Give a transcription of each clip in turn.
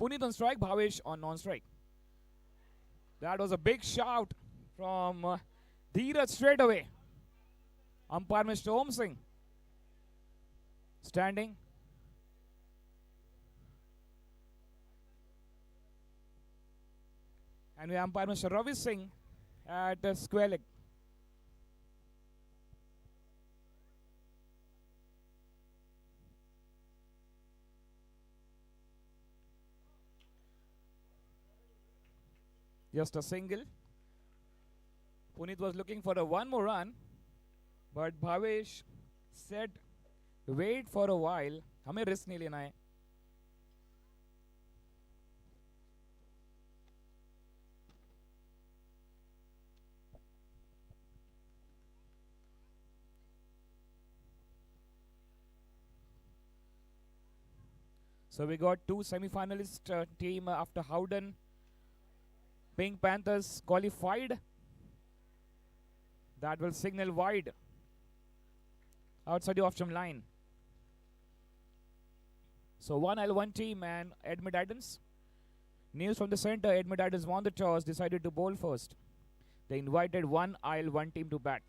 Puneet on strike, Bhavesh on non-strike. That was a big shout from Dheeraj straight away. Umpire Mr. Om Singh standing. And we umpire Mr. Ravi Singh at square leg. Just a single. Puneet was looking for a one more run, but Bhavesh said, wait for a while. हमें risk नहीं लेना है. So we got two semi-finalist team after Howden. Pink Panthers qualified. That will signal wide outside the off-jump line. So 1L, 1 team and Edmund News from the center, Edmund won the toss, decided to bowl first. They invited 1L, 1 team to bat.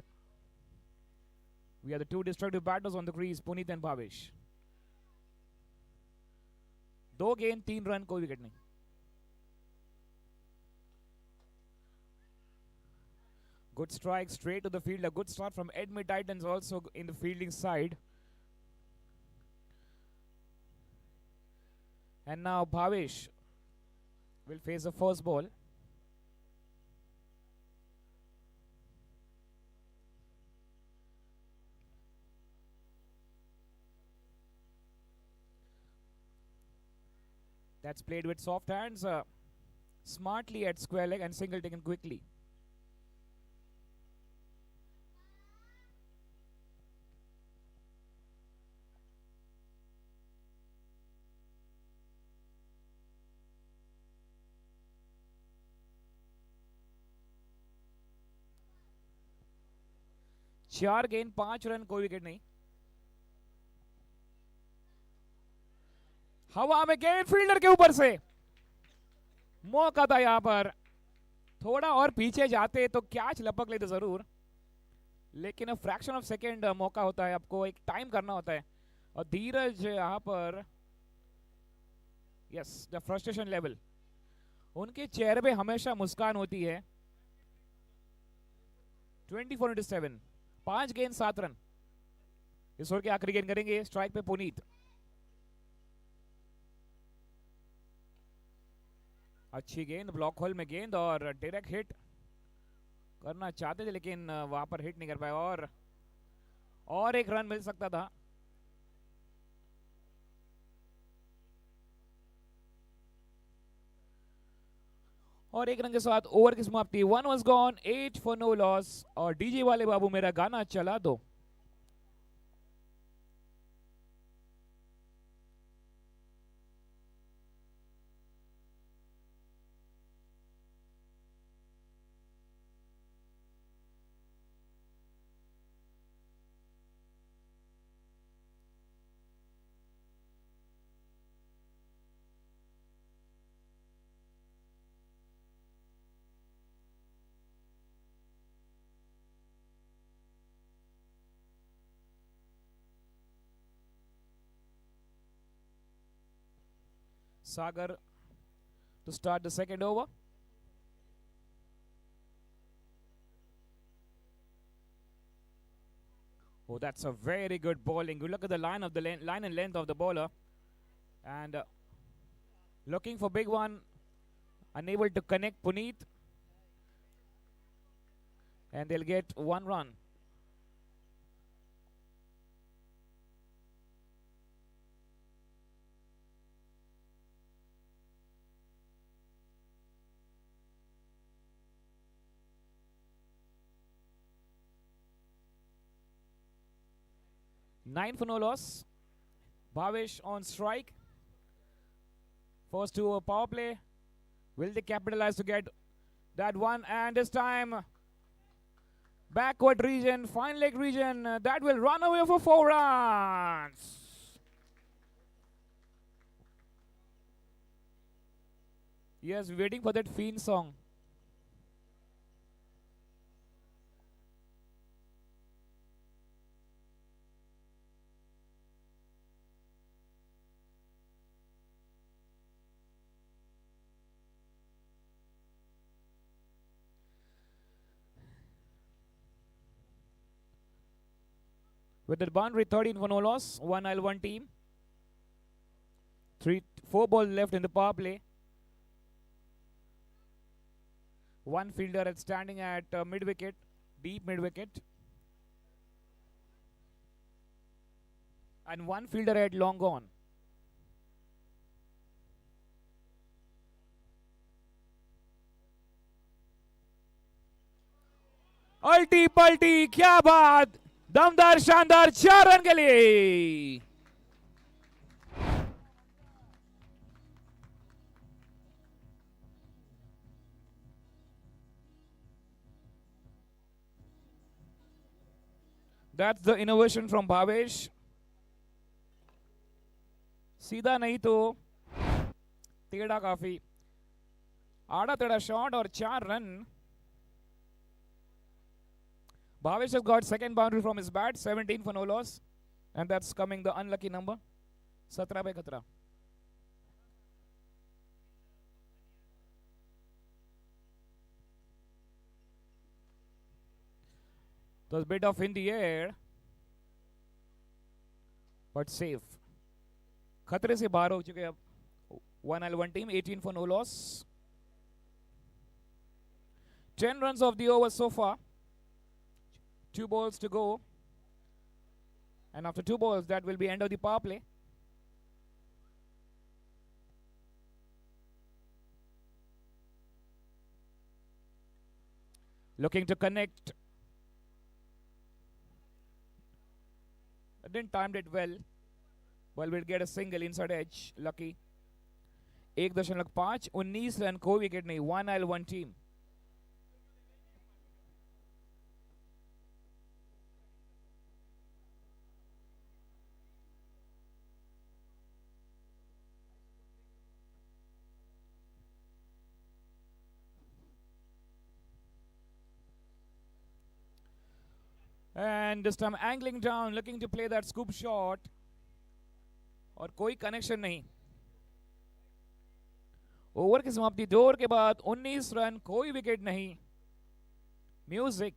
We are the two destructive batters on the crease, Puneet and Bhavesh. 2 गेंद 3 run, कोई wicket नहीं. Good strike straight to the field. A good start from Edmund Titans also in the fielding side. And now Bhavesh will face the first ball. That's played with soft hands, smartly at square leg and single taken quickly. चार गेंद 5 run, कोई wicket नहीं. हवा में गेंद fielder के ऊपर से. मौका था यहां पर. थोड़ा और पीछे जाते तो कैच लपक लेते जरूर, लेकिन फ्रैक्शन ऑफ सेकेंड मौका होता है, आपको एक टाइम करना होता है. और धीरज यहां पर, यस, द फ्रस्ट्रेशन लेवल, उनके चेहरे पे हमेशा मुस्कान होती है. 24/7, 5 गेंद 7 रन. इस ओवर के आखिरी गेंद करेंगे. स्ट्राइक पे पुनीत. अच्छी गेंद, ब्लॉक होल में गेंद और डायरेक्ट हिट करना चाहते थे, लेकिन वहां पर हिट नहीं कर पाए. और एक रन मिल सकता था. और एक रन के साथ ओवर की समाप्ति. 1 was gone, 8 for no loss. और डीजे वाले बाबू मेरा गाना चला दो. Sagar to start the second over. Oh, that's a very good bowling. Good look at the line and length of the bowler. And looking for big one. Unable to connect Puneet. And they'll get 1 run. Nine for no loss. Bhavesh on strike. First to a power play. Will they capitalize to get that one? And this time, backward region, fine leg region, that will run away for 4 runs. Yes, waiting for that Fiend song. With the boundary 13 for no loss, 1 team. 4 balls left in the power play. One fielder at standing at mid wicket, deep mid wicket. And one fielder at long on. अल्टी पल्टी, क्या बात, दमदार शानदार 4 run के लिए. That's the innovation from Bhavesh. सीधा नहीं तो टेढ़ा काफी. आड़ा टेढ़ा शॉट और 4 run. Bhavesh has got second boundary from his bat, 17 for no loss. And that's coming the unlucky number. 17 by khatra. It was a bit off in the air. But safe. खतरे से बाहर हो चुके अब 1 team, 18 for no loss. 10 runs of the over so far. 2 balls to go. And after 2 balls, that will be end of the power play. Looking to connect. Didn't time it well. Well, we'll get a single inside edge. Lucky. 1.5, 19 run, कोई wicket नहीं. 1 team. And this time angling down, looking to play that scoop shot. और कोई connection नहीं. Over की समाप्ति 2 over के बाद 19 run, कोई विकेट नहीं. Music.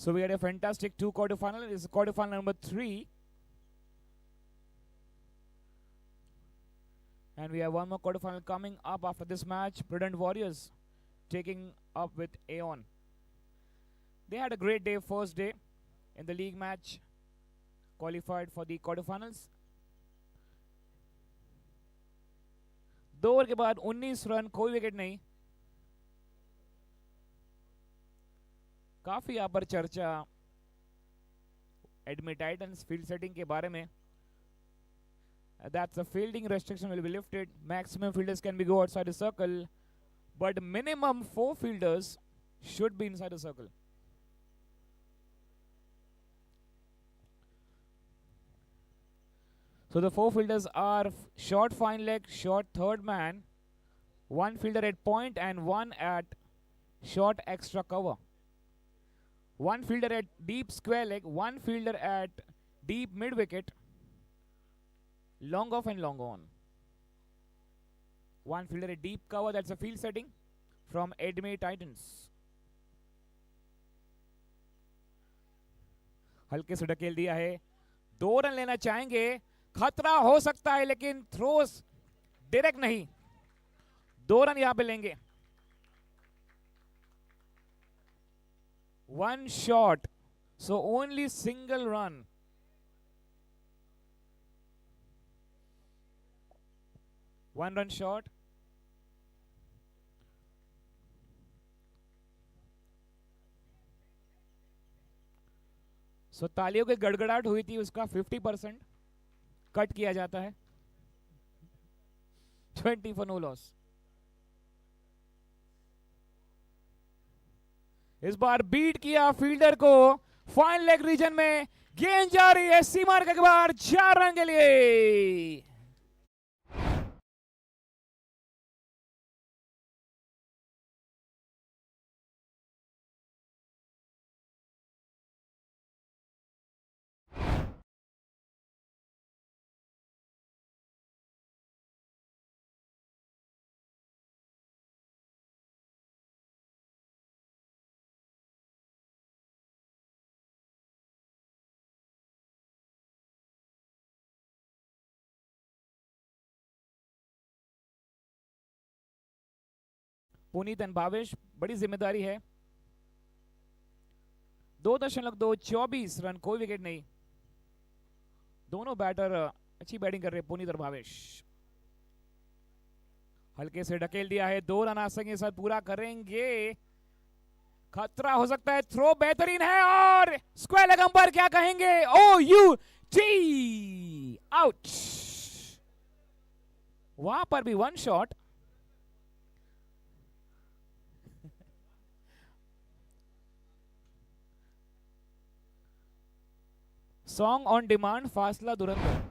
So we had a fantastic 2 quarterfinal. This is quarterfinal number 3. And we have one more quarterfinal coming up after this match. Prudent Warriors taking up with Aeon. They had a great day, first day in the league match. Qualified for the quarterfinals. 2 over के बाद 19 run, कोई wicket नहीं. काफी यहाँ पर चर्चा एडमी Titans field setting के बारे में. That's a fielding restriction will be lifted. Maximum fielders can be go outside the circle, but minimum 4 fielders should be inside the circle. So the 4 fielders are short fine leg, short third man, 1 fielder at point and 1 at short extra cover. 1 fielder at deep square leg, 1 fielder at deep mid wicket, long off and long on. 1 fielder at deep cover, that's a field setting from Edmey Titans. हल्के से ढकेल दिया है. 2 run लेना चाहेंगे. खतरा हो सकता है लेकिन थ्रोस डायरेक्ट नहीं. 2 रन यहां पे लेंगे. 1 shot So only single run. One run short. So तालियों की गड़गड़ाहट हुई थी, उसका 50% कट किया जाता है. 20 for no loss. इस बार बीट किया फील्डर को. फाइन लेग रीजन में गेंद जा रही है सीमा के बाहर 4 रन के लिए. पुनीत एंड भावेश, बड़ी जिम्मेदारी है. 2.224 रन, कोई विकेट नहीं. दोनों बैटर अच्छी बैटिंग कर रहे हैं, पुनीत और भावेश. हल्के से ढकेल दिया है. 2 रन आसानी के साथ पूरा करेंगे. खतरा हो सकता है. थ्रो बेहतरीन है और स्क्वायर लेग अंपायर क्या कहेंगे? ओ यू टी आउट. वहां पर भी one shot. Song on demand, फासला धुरंधर.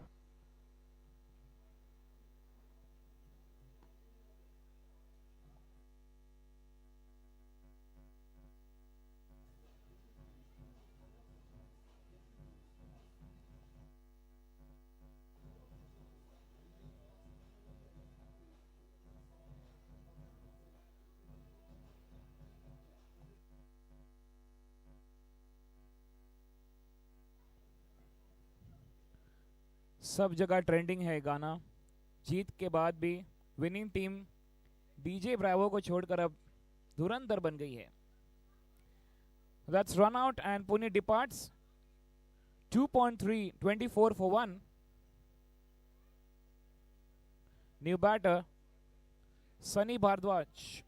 सब जगह ट्रेंडिंग है गाना. जीत के बाद भी विनिंग टीम डीजे ब्रावो को छोड़कर अब धुरंधर बन गई है. That's run out and Pune departs. 2.3, 24 for 1. New batter, Sunny Bhardwaj,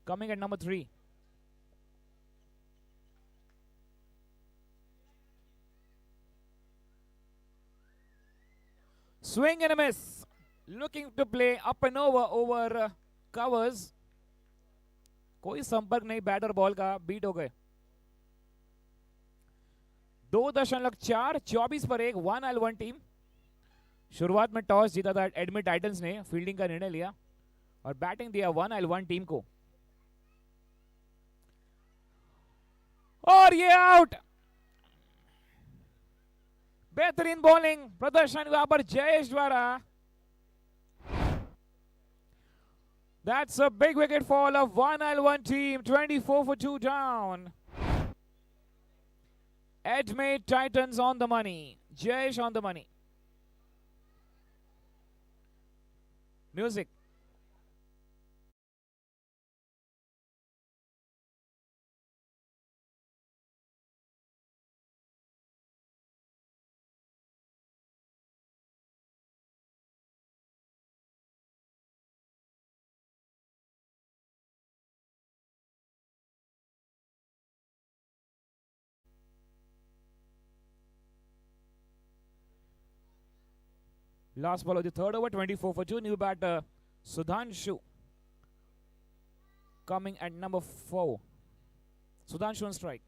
coming at number 3. Swing and a miss. Looking to play up and over covers. कोई संपर्क नहीं बैटर बॉल का. बीट हो गए. 2.424 पर 1, 1L1 टीम. शुरुआत में टॉस जीता था एडमी टाइटंस ने, फील्डिंग का निर्णय लिया और बैटिंग दिया 1L1 टीम को. और ये आउट. बेहतरीन बॉलिंग प्रदर्शन वहां पर जयेश द्वारा. That's a big wicket fall of 1L1 team. 24 for 2 down. Edmade Titans on the money. Jayesh on the money. Music. Last ball of the third over, 24 for 2. New batter, Sudhanshu. Coming at number 4. Sudhanshu on strike.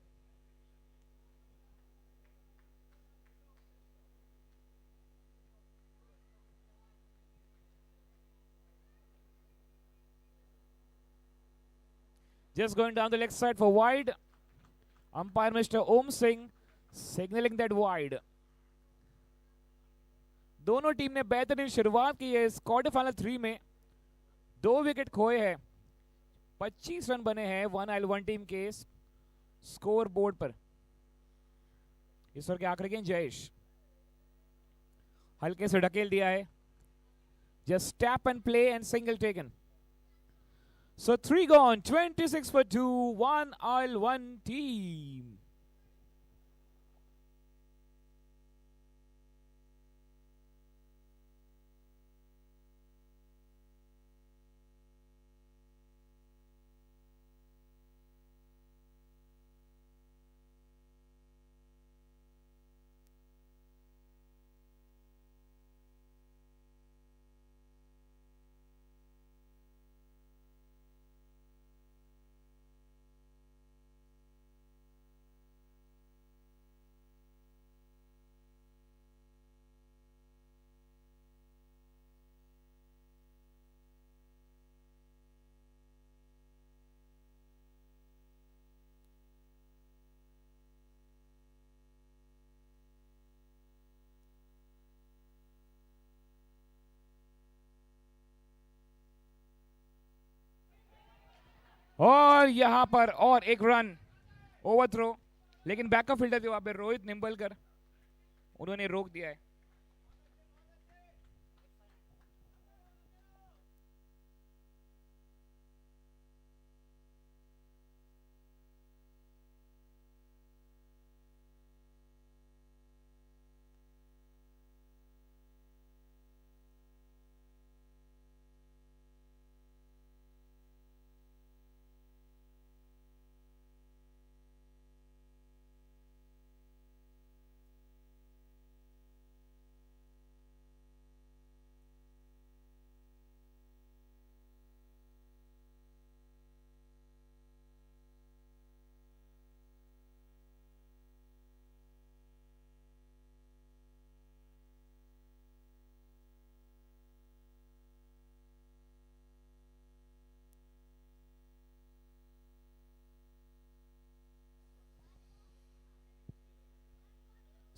Just going down the leg side for wide. Umpire Mr. Om Singh signaling that wide. दोनों team ने बेहतरीन शुरुआत की है इस quarter final 3 में. 2 wicket खोए हैं. 25 रन बने हैं 1L1 टीम के स्कोर बोर्ड पर. इस ओवर के आखिरी गेंद जयेश हल्के से ढकेल दिया है. Just tap and play and single taken. So 3 gone, 26 for 2, 1 aisle, 1 team. और यहां पर और एक रन ओवर थ्रो, लेकिन बैकअप फील्डर थे वहां पे रोहित निंबलकर, उन्होंने रोक दिया है.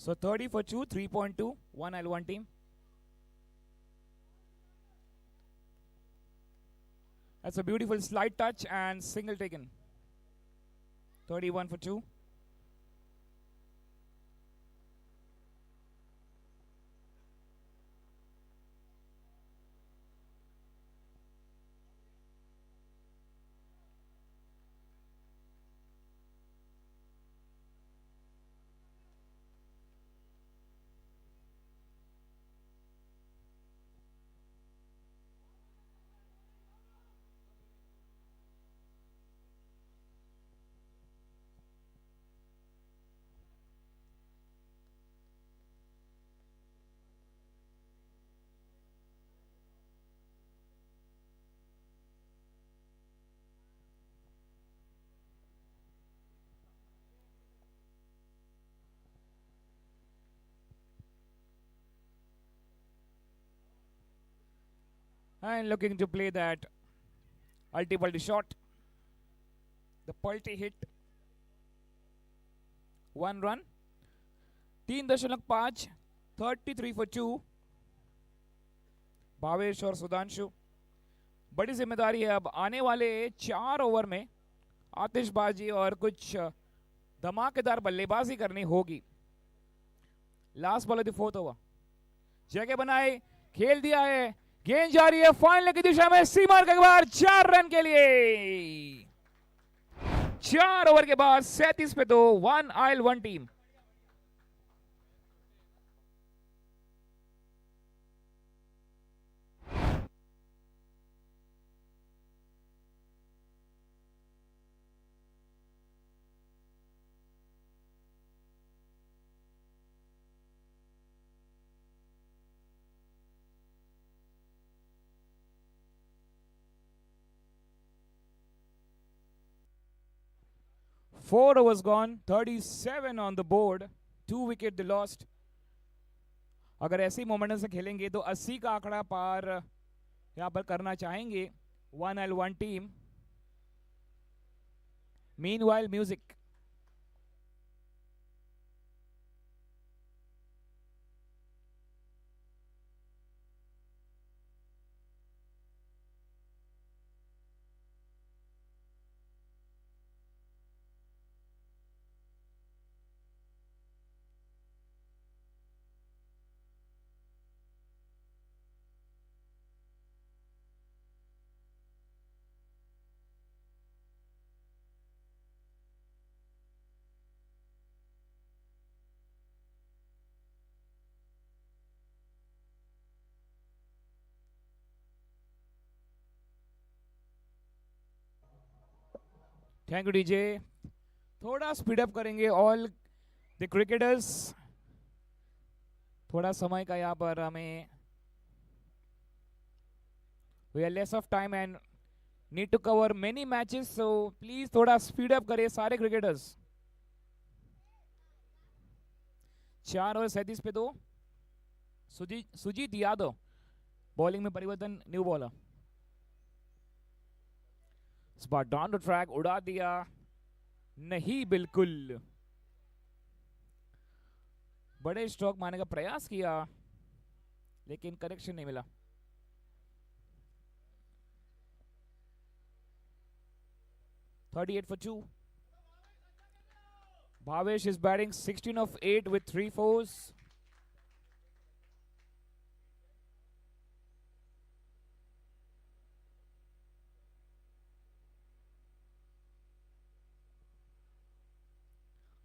So 30 for 2, 3.2, 1 L1 team. That's a beautiful slide touch and single taken. 31 for 2. And looking to play that ulti-pulti shot. The pulti hit. 1 run. 3.5, 33 for 2. Bhavesh और सुधांशु. बड़ी जिम्मेदारी है अब आने वाले 4 ओवर में आतिशबाजी और कुछ धमाकेदार बल्लेबाजी करनी होगी. Last ball of the fourth over. जगह बनाए, खेल दिया है, गेंद जा रही है फाइनल की दिशा में, सीमा के बाहर 4 रन के लिए. 4 ओवर के बाद 37 पे 2, 1 oil 1 team. Four overs gone, 37 on the board, 2 wicket they lost. अगर ऐसे मोमेंटम से खेलेंगे तो 80 का आंकड़ा पार यहाँ पर करना चाहेंगे 1L1 team. Meanwhile, music. Thank you DJ. थोड़ा स्पीड अप करेंगे ऑल द क्रिकेटर्स। थोड़ा समय का यहाँ पर हमें we are less of time and need to cover many matches, so please थोड़ा स्पीड अप करें सारे क्रिकेटर्स। 4 और 37 पे 2। सुजीत यादव बॉलिंग में परिवर्तन, new bowler. Spot down the track, उड़ा दिया नहीं, बिल्कुल बड़े स्ट्रोक मारने का प्रयास किया लेकिन करेक्शन नहीं मिला। $38 for 2. Bhavesh is batting 16 of 8 with 3 fours.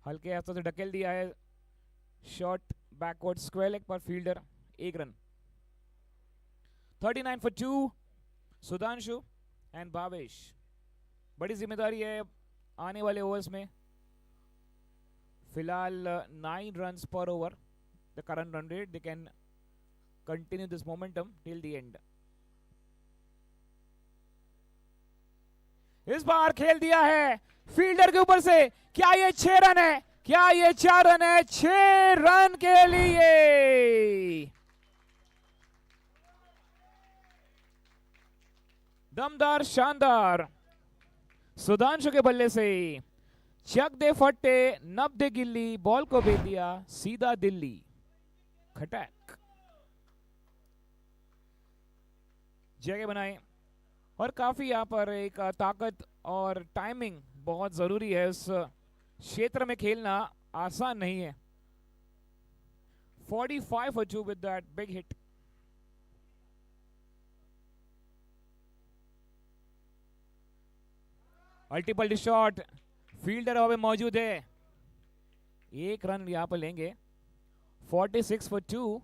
हल्के हाथों से ढकेल दिया है, शॉट बैकवर्ड स्क्वायर लेग पर, fielder 1 run. 39 for 2. Sudhanshu and Bhavesh, बड़ी जिम्मेदारी है आने वाले ओवर्स में। फिलहाल 9 runs per over the current run rate. They can continue this momentum till the end. इस बार खेल दिया है फील्डर के ऊपर से, क्या ये 6 रन है, क्या ये 4 रन है? 6 रन के लिए दमदार शानदार सुधांशु के बल्ले से चक दे फट्टे, नब दे गिल्ली, बॉल को भेज दिया सीधा दिल्ली। खटैक जगह बनाए और काफी यहाँ पर एक ताकत और टाइमिंग बहुत जरूरी है। इस क्षेत्र में खेलना आसान नहीं है। 45 for 2 with that big hit. Multiple shot, fielder हवा में मौजूद है, 1 रन यहां पर लेंगे। 46 for 2.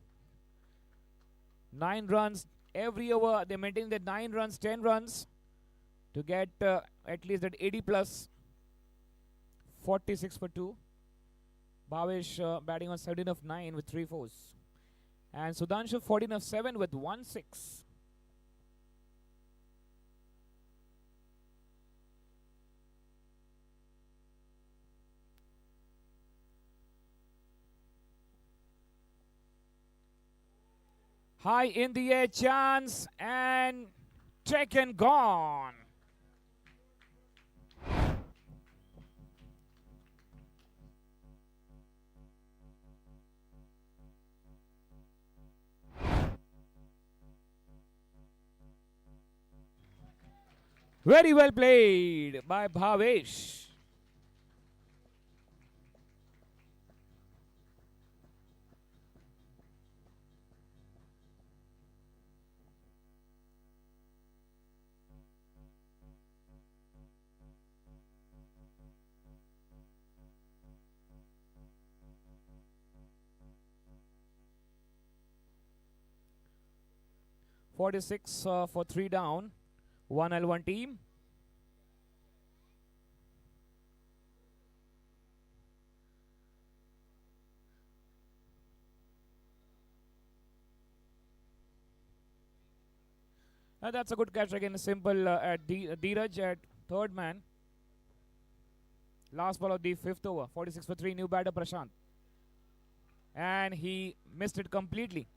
9 runs every over. They maintain that 9 runs, 10 runs to get at least that 80 plus. 46 for 2. Bhavesh batting on 17 of 9 with 3 fours. And Sudhanshu 14 of 7 with 1 6. High in the air chance and taken, gone. Very well played by Bhavesh. $46 for 3 down. 1L1 team. And that's a good catch again. Simple at Dheeraj at third man. Last ball of the 5th over. 46 for 3. New batter Prashant. And he missed it completely.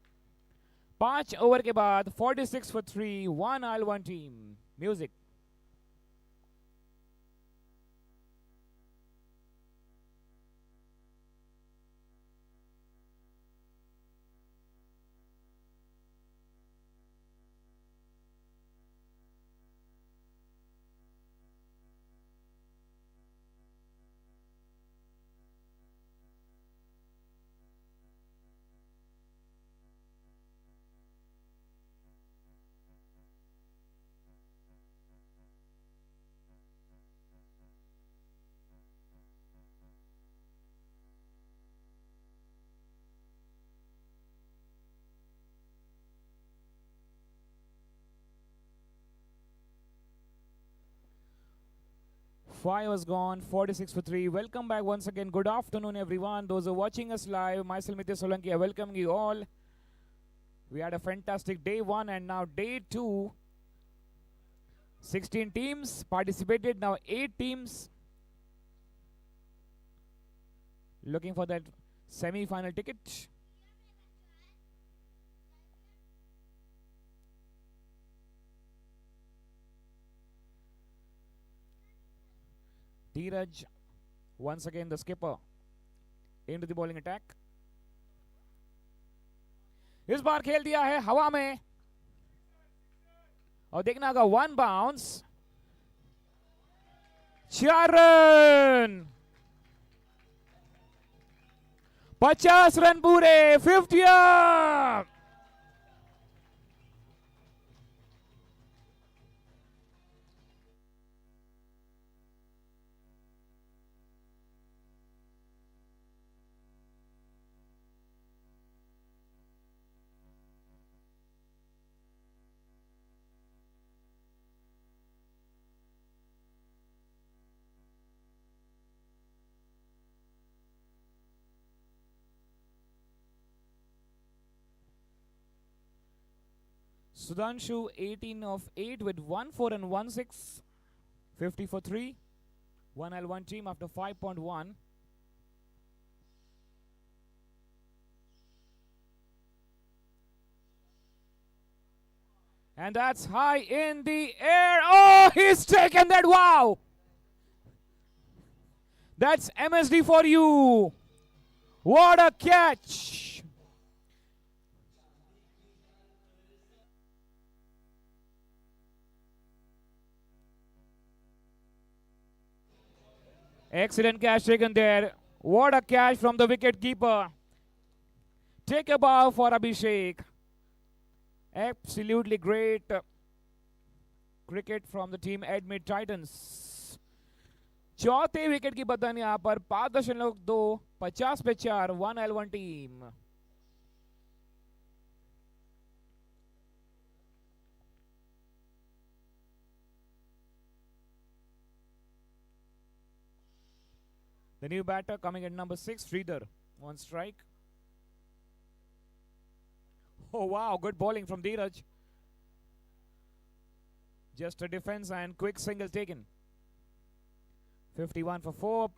5 over के बाद 46 for 3. 1L1 team. Music. 5 was gone, 46 for 3. Welcome back once again. Good afternoon, everyone. Those who are watching us live, myself, Mithya Solanki, I welcome you all. We had a fantastic day 1 and now day 2. 16 teams participated, now 8 teams looking for that semi-final ticket. Dheeraj, once again the skipper, into the bowling attack. इस बार खेल दिया है हवा में और देखना होगा 1 bounce 4 run 50 run पूरे 50 Sudhanshu 18 of 8 with 1 4 and 1 6, 50 for 3. 1L1 team after 5.1. And that's high in the air. Oh, he's taken that. Wow. That's MSD for you. What a catch. Excellent catch taken there. What a catch from the wicket keeper. Take a bow for Abhishek. Absolutely great cricket from the team Admit Titans. चौथे wicket की बदन यहां पर 5.2 50 पे 4 1L1 team. The new batter coming at number 6, Sridhar, on strike. Oh wow, good bowling from Dheeraj. Just a defense and quick single taken. 51 for 4.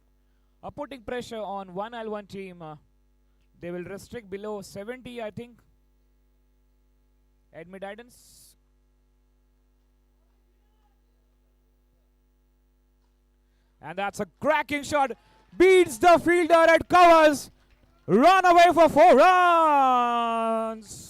Putting pressure on 1L1 team. They will restrict below 70, I think. Admit Titans. And that's a cracking shot. Beats the fielder at covers. Run away for 4 runs.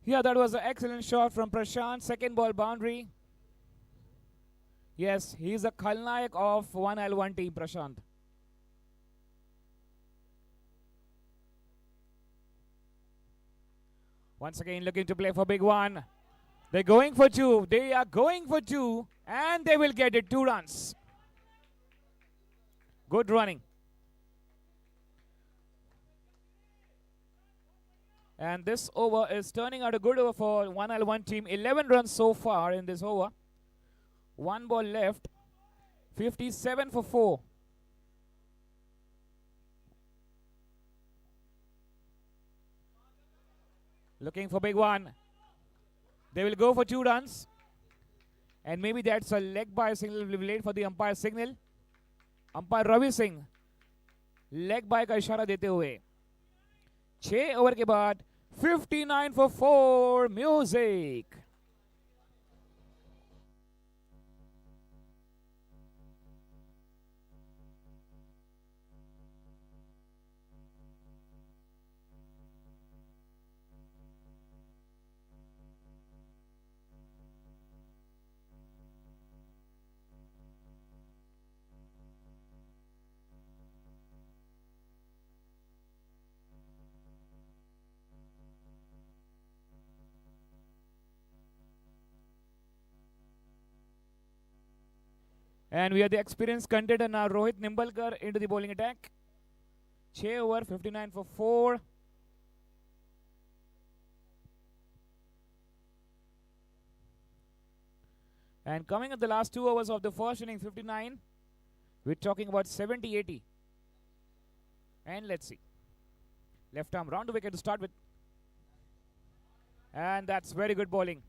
Yeah, that was an excellent shot from Prashant. Second ball boundary. Yes, he's a Khalnayak of 1L1 team, Prashant. Once again looking to play for big one. They're going for 2. They are going for 2. And they will get it. 2 runs. Good running. And this over is turning out a good over for 1L1 team. 11 runs so far in this over. 1 ball left. 57 for 4. Looking for big one. They will go for 2 runs. And maybe that's a leg by signal. Will be late for the umpire signal. Umpire Ravi Singh leg by का इशारा देते हुए 6 over के बाद 59 for 4. Music. And we are the experienced contender now. Rohit Nimbalkar into the bowling attack. 6 over 59 for 4. And coming at the last 2 overs of the first inning, 59. We're talking about 70-80. And let's see. Left arm round the wicket to start with. And that's very good bowling.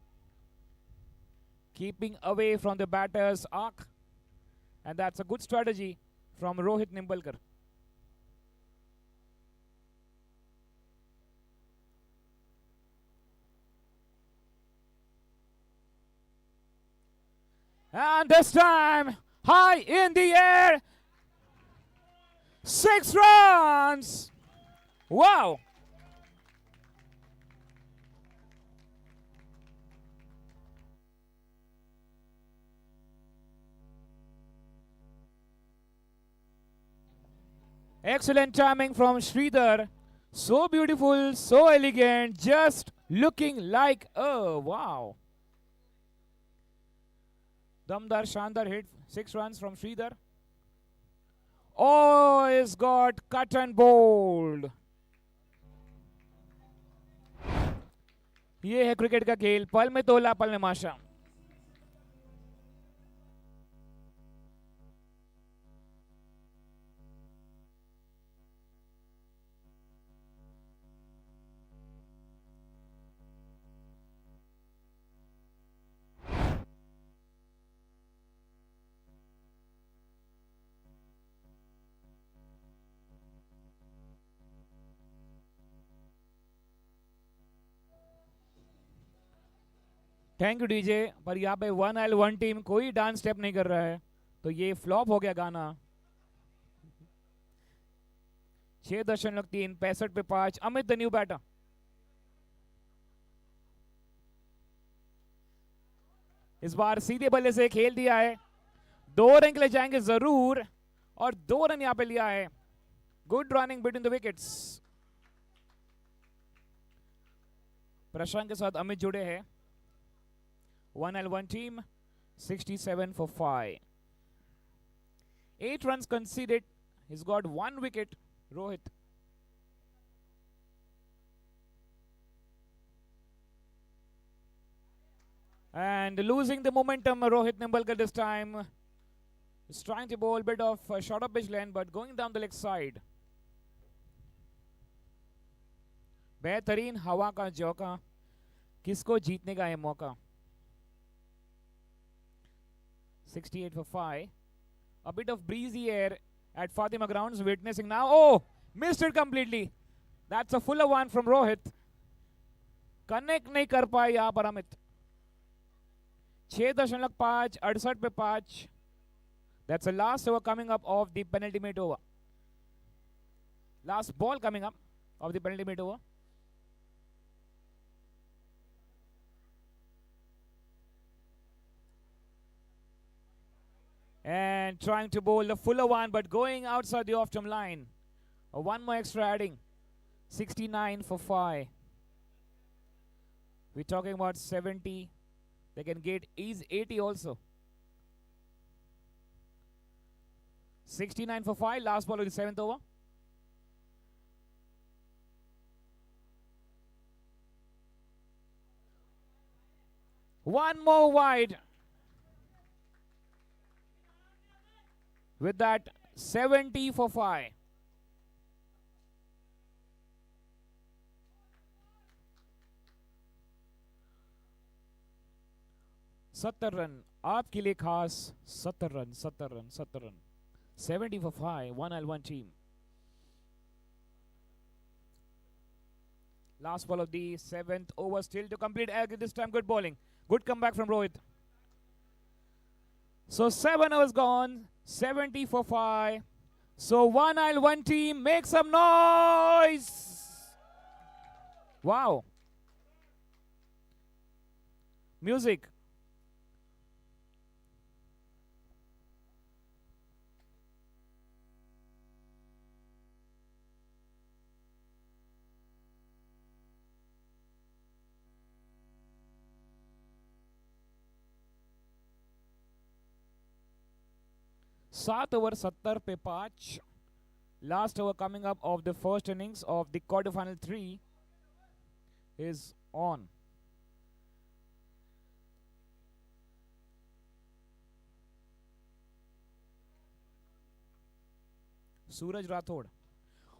Keeping away from the batter's arc. And that's a good strategy from Rohit Nimbalkar. And this time, high in the air. 6 runs. Wow. Excellent timing from Sridhar. So beautiful, so elegant, just looking like, oh, wow. Damdar, Shandar hit, 6 runs from Sridhar. Oh, he's got cut and bowled. ये है cricket का खेल, पल में तोला पल में माशा. Thank you DJ. पर यहाँ पे 1L1 टीम कोई डांस स्टेप नहीं कर रहा है, तो ये फ्लॉप हो गया गाना. 6.3, 65 पे 5. Amit the new batter. इस बार सीधे बल्ले से खेल दिया है. 2 रन के लिए जाएंगे जरूर, और 2 रन यहाँ पे लिया है. Good running between the wickets. Prashant के साथ अमित जुड़े हैं. 1L1 team, 67 for 5. 8 runs conceded. He's got 1 wicket, Rohit. And losing the momentum, Rohit Nimbalkar this time. He's trying to bowl a bit of short up pitch lane, but going down the leg side. बेहतरीन हवा का झोंका. किसको जीतने का है मौका. 68 for 5. A bit of breezy air at Fatima Grounds, witnessing now. Oh, missed it completely. That's a fuller one from Rohit. Connect नहीं कर पाए यहाँ पर अमित. 6.5, 68 पे 5. That's the last over coming up of the penultimate over. Last ball coming up of the penultimate over. And trying to bowl the fuller one, but going outside the off-stump line. One more extra adding. 69 for 5. We're talking about 70. They can get ease 80 also. 69 for 5. Last ball of the 7th over. One more wide. With that, 70 for 5. सत्तर run आपके लिए खास. 70 run, 70 run, 70 run. 70 for 5. 1L1 team. Last ball of the 7th over still to complete. This time good bowling. Good comeback from Rohit. So 7 overs gone. 70 for 5. So 1L1 team, make some noise. Wow. Music. 7 over 70 पे 5. Last over coming up of the first innings of the quarterfinal 3 is on. Suraj Rathod.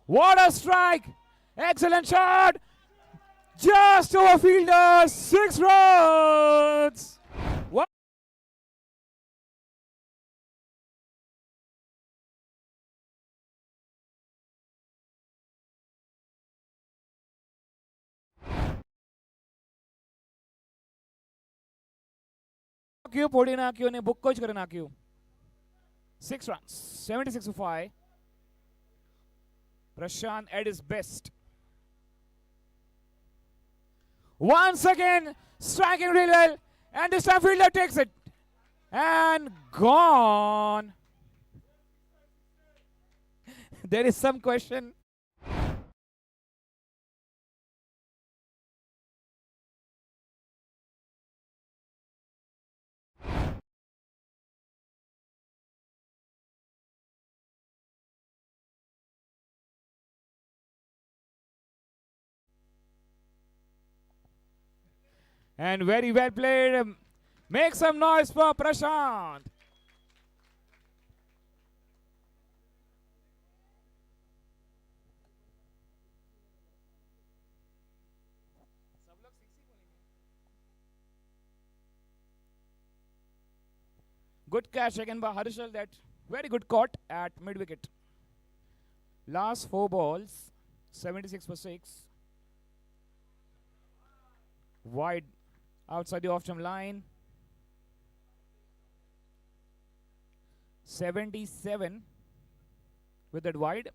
What a strike! Excellent shot! Just over fielder, 6 runs! What? क्यों पोड़ी ना क्यों ने book coach करना क्यों 6 runs 76 to 5 Prashant at his best once again striking really well and this time fielder takes it and gone. There is some question. And very well played. Make some noise for Prashant. Good catch again by Harshal. That very good caught at mid wicket. Last 4 balls, 76 for 6. Wide outside the off stump line. 77 with that wide.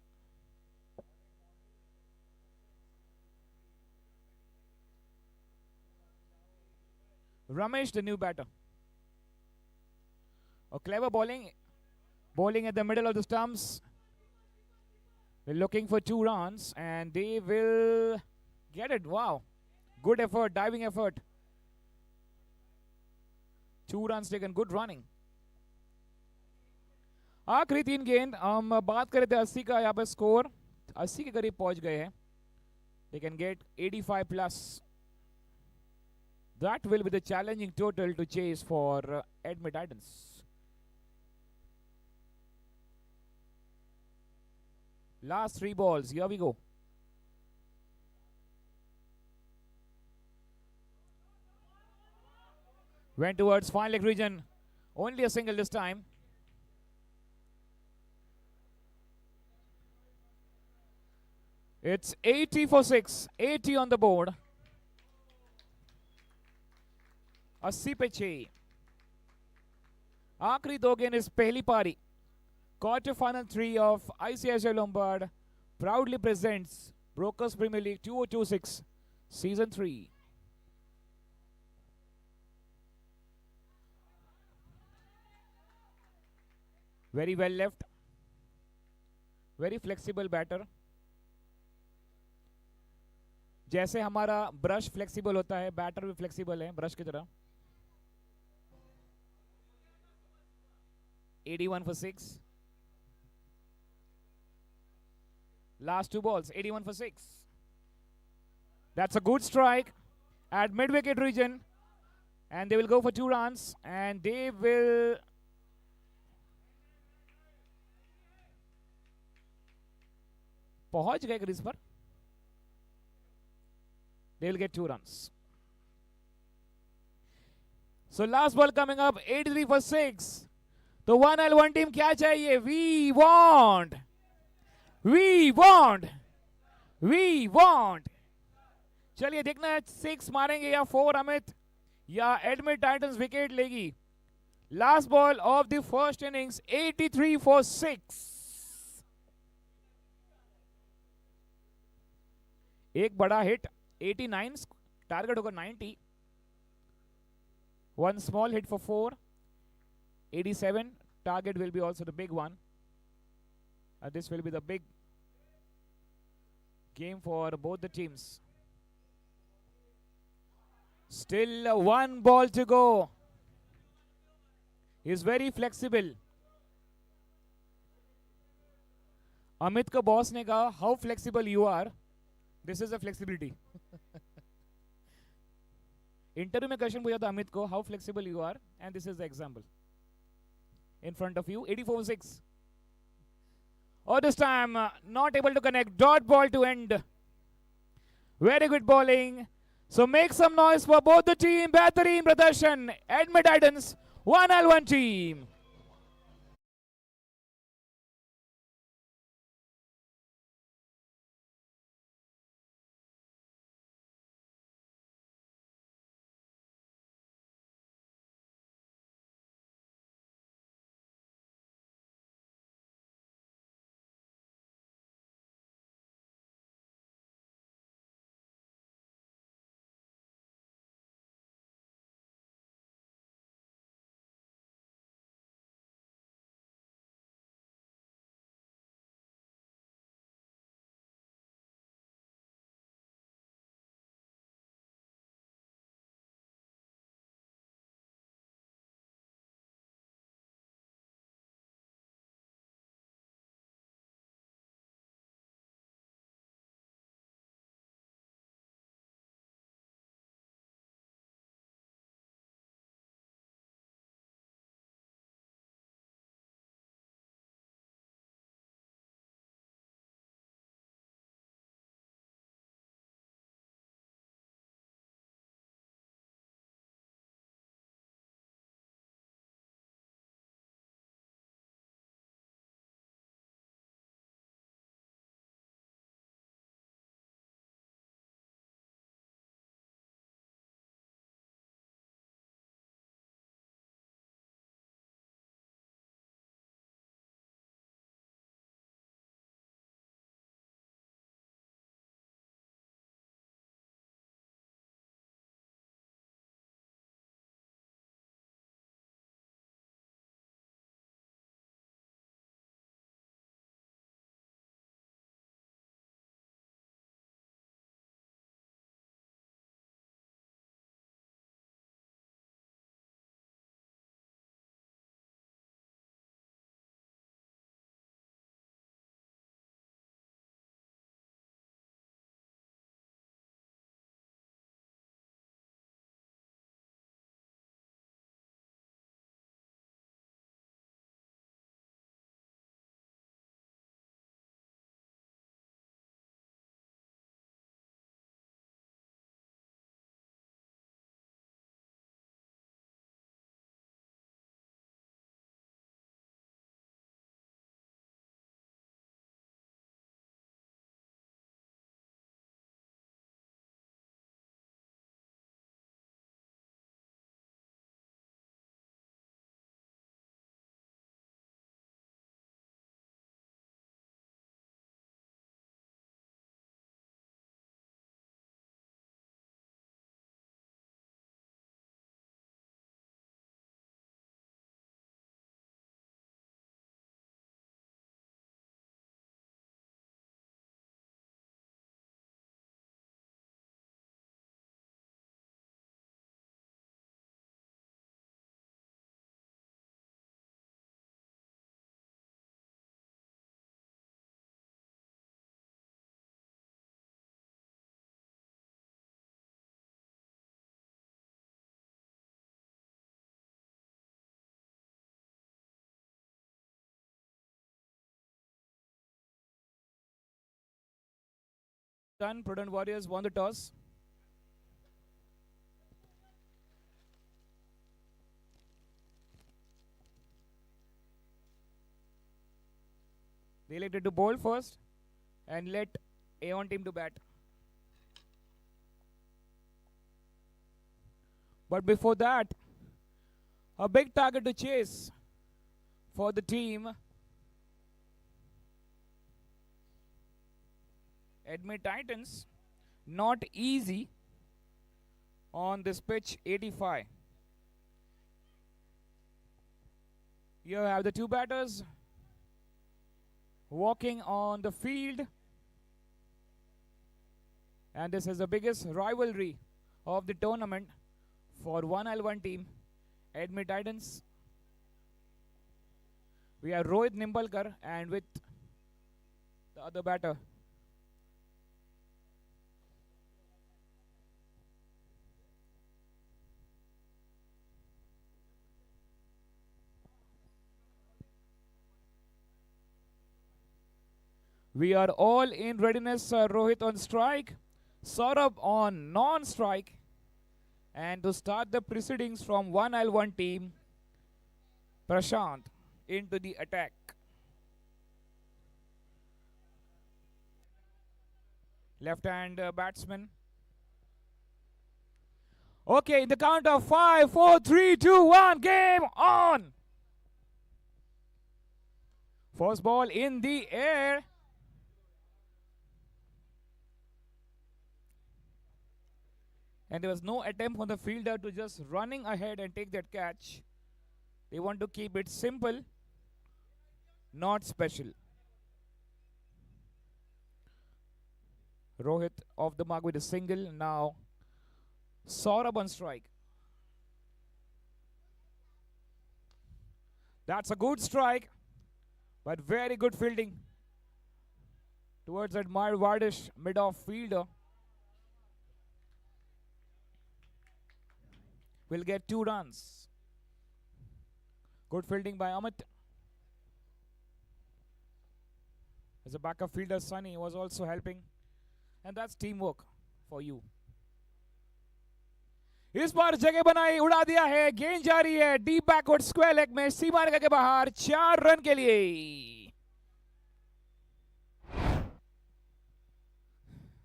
Ramesh, the new batter. A clever bowling at the middle of the stumps. They're looking for 2 runs and they will get it. Wow. Good effort, diving effort. 2 runs taken, good running. आखिरी 3 गेंद हम बात कर रहे थे 80 का यहाँ पर स्कोर 80 के करीब पहुंच गए हैं. They can get 85 plus. That will be the challenging total to chase for Admit Titans. Last 3 balls, here we go. Went towards fine leg region. Only a single this time. It's 80 for 6. 80 on the board. 80 पे 6. आखिरी 2 गेंद इस पहली पारी. Quarter final 3 of ICICI Lombard proudly presents Brokers Premier League 2026 Season 3. Very well left. Very flexible batter. जैसे हमारा brush flexible होता है बैटर भी फ्लेक्सिबल है ब्रश की तरह. 81 for 6. Last 2 balls, 81 for 6. That's a good strike at mid-wicket region. And they will go for 2 runs. And they will... पहुंच गए क्रीज पर. They will get 2 runs. So last ball coming up, 83 for 6. तो 1L1 team क्या चाहिए? We want. We want. We want. चलिए देखना है 6 मारेंगे या 4 अमित या एडमिट टाइटंस विकेट लेगी. Last ball of the first innings, 83 for 6. एक बड़ा हिट 89, टारगेट होगा 90. One small hit for 4. 87. Target will be also the big one. This will be the big game for both the teams. Still 1 ball to go. He's very flexible. Amit को boss ने कहा how flexible you are, this is a flexibility. Interview में question पूछा था अमित को how flexible you are and this is the example in front of you. 84-6. Or this time not able to connect. Dot ball to end. Very good bowling. So make some noise for both the team. Betareen Pradarshan. Admit Titans 1L1 team. Done. Prudent Warriors won the toss. They elected to bowl first and let Aon team to bat. But before that, a big target to chase for the team. Admit Titans, not easy on this pitch 85. You have the two batters walking on the field, and this is the biggest rivalry of the tournament for 1L1 team, Admit Titans. We have Rohit Nimbalkar, and with the other batter. We are all in readiness. Rohit on strike, Saurabh on non-strike. And to start the proceedings from 1L1 team, Prashant into the attack. Left-hand batsman. Okay, in the count of 5, 4, 3, 2, 1, game on! First ball in the air. And there was no attempt from the fielder to just running ahead and take that catch. They want to keep it simple, not special. Rohit off the mark with a single. Now Saurabh on strike. That's a good strike, but very good fielding towards that Marwadish mid-off fielder. Will get 2 runs. Good fielding by Amit. As a backup fielder, Sunny was also helping. And that's teamwork for you. इस बार जगह बनाई, उड़ा दिया है, गेंद जा रही है डीप बैकवर्ड स्क्वायर लेग में, सीमा रेखा के बाहर, 4 रन के लिए.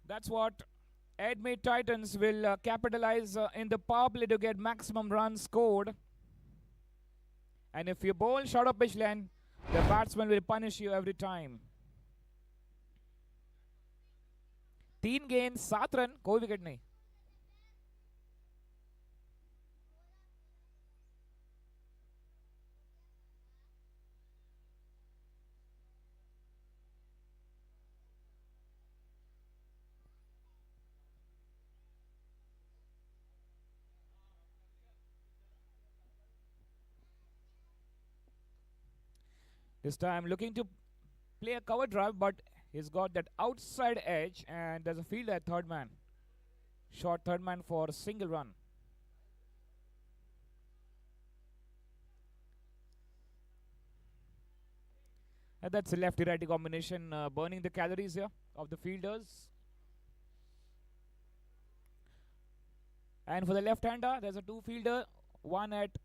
That's what Admit Titans will capitalize in the power play to get maximum runs scored. And if you bowl short of pitch length, the batsman will punish you every time. 3 गेंद 7 run, कोई wicket नहीं. This time looking to play a cover drive, but he's got that outside edge, and there's a fielder at third man. Short third man for a single run. And that's a lefty-righty combination, burning the calories here of the fielders. And for the left-hander, there's a 2-fielder, one at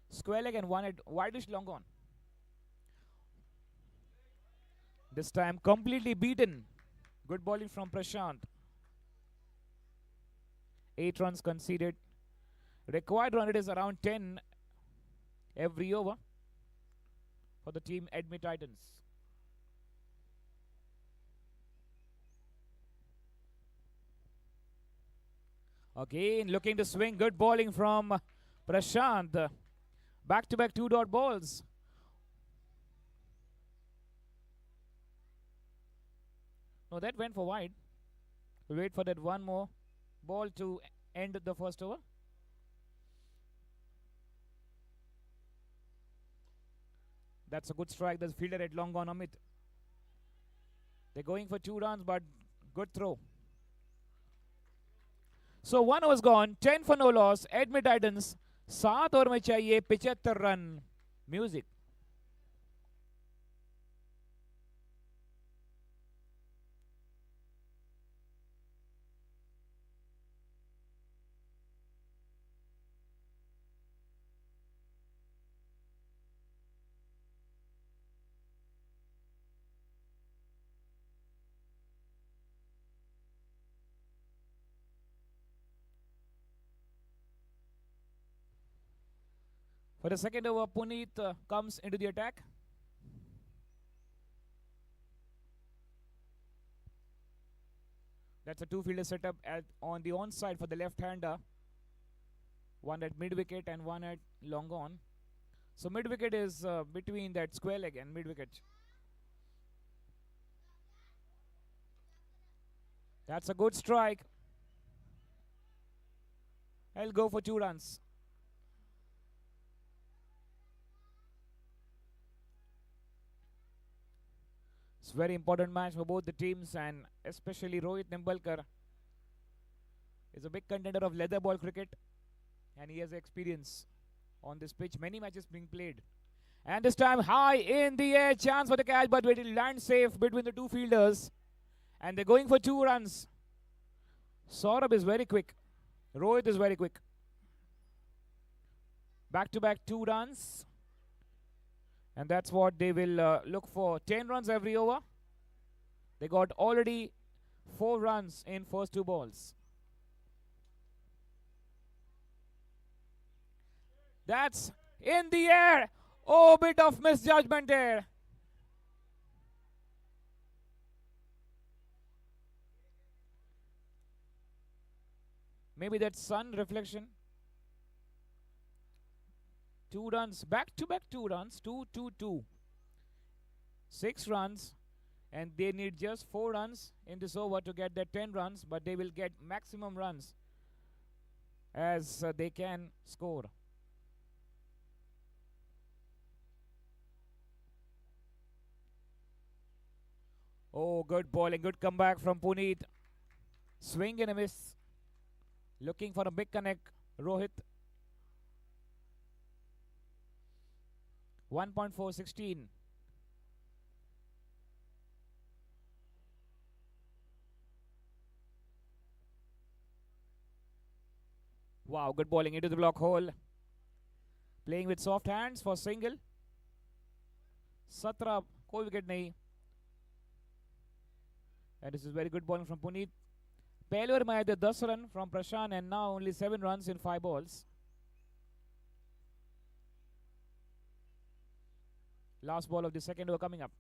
square leg and one at wideish long on. This time completely beaten. Good bowling from Prashant. 8 runs conceded. Required run rate is around 10 every over for the team Admit Titans. Again looking to swing. Good bowling from Prashant. Back-to-back 2-dot balls. No, that went for wide. We'll wait for that one more ball to end the first over. That's a good strike. There's a fielder at long on Amit. They're going for 2 runs, but good throw. So 1 over's gone. 10 for no loss. Admit Titans 7 over में चाहिए 75 run. Music. For the second over, Puneet comes into the attack. That's a 2-fielder setup on the onside for the left-hander. One at mid-wicket and one at long on. So mid-wicket is between that square leg and mid-wicket. That's a good strike. I'll go for 2 runs. It's very important match for both the teams, and especially Rohit Nimbalkar is a big contender of leather ball cricket, and he has experience on this pitch. Many matches being played. And this time high in the air, chance for the catch, but it will land safe between the two fielders. And they're going for 2 runs. Saurabh is very quick. Rohit is very quick. Back to back 2 runs. And that's what they will look for. 10 runs every over. They got already 4 runs in first 2 balls. That's in the air. Oh, bit of misjudgment there. Maybe that's sun reflection. 2 runs, back to back 2 runs, 2-2-2. 6 runs, and they need just 4 runs in this over to get their 10 runs, but they will get maximum runs as they can score. Oh, good bowling, good comeback from Puneet. Swing and a miss. Looking for a big connect, Rohit. 1.416. Wow, good bowling into the block hole. Playing with soft hands for single. 17, कोई wicket नहीं. And this is very good bowling from Puneet. पहले over में आए थे 10 run from Prashant, and now only 7 runs in 5 balls. Last ball of the second over coming up.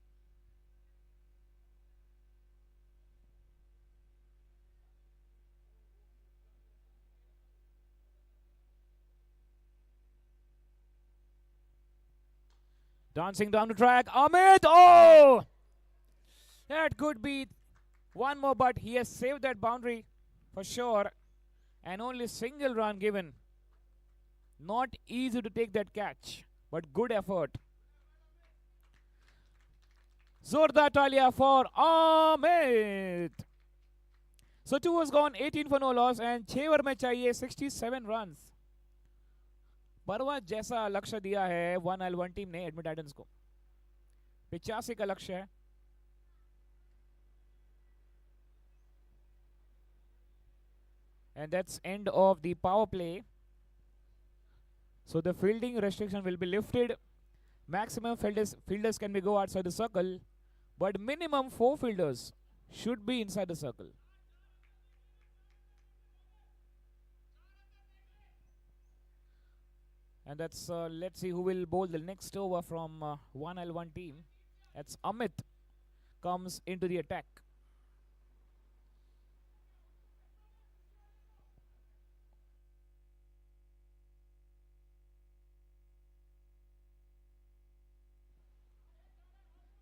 Dancing down the track, Amit! Oh! That could be one more, but he has saved that boundary for sure. And only single run given. Not easy to take that catch, but good effort. Zordar Talia for Amit. So 2 was gone, 18 for no loss, and 6 over में चाहिए 67 runs. पर्वत जैसा लक्ष्य दिया है 1L1 team ने admit Titans को. 85 का लक्ष्य है. And that's end of the power play. So the fielding restriction will be lifted. Maximum fielders can be go outside the circle, but minimum 4 fielders should be inside the circle. And that's let's see who will bowl the next over from 1L1 team. That's Amit comes into the attack.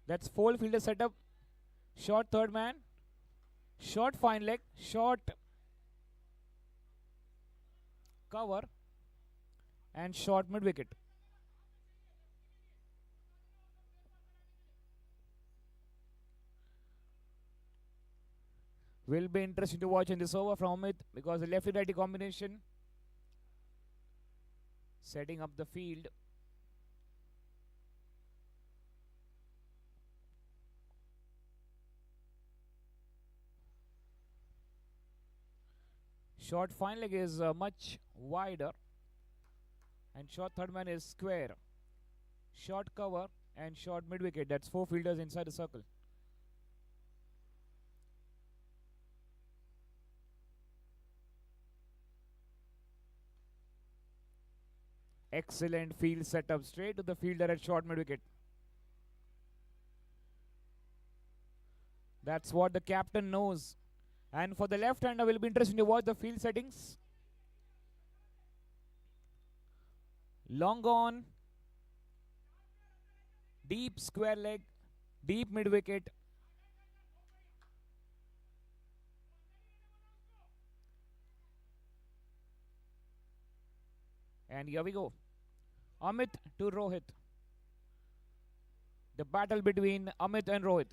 That's 4 fielder setup. Short third man. Short fine leg. Short cover. And short mid wicket. Will be interesting to watch in this over from Amit because the lefty righty combination setting up the field. Short fine leg is much wider, and short third man is square. Short cover and short mid wicket. That's 4 fielders inside the circle. Excellent field setup straight to the fielder at short mid wicket. That's what the captain knows. And for the left hander, will be interesting to watch the field settings. Long on, deep square leg, deep mid wicket. And here we go. Amit to Rohit. The battle between Amit and Rohit.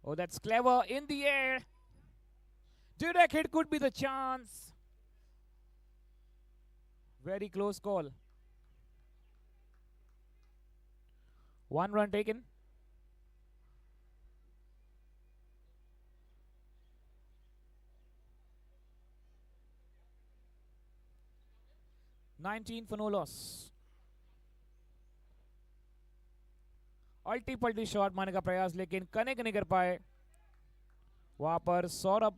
Oh, that's clever in the air. Direct hit could be the chance. Very close call. 1 run taken. $19 for no loss. अल्टी पल्टी shot मारने का प्रयास लेकिन connect नहीं कर पाए. वहां पर Saurabh.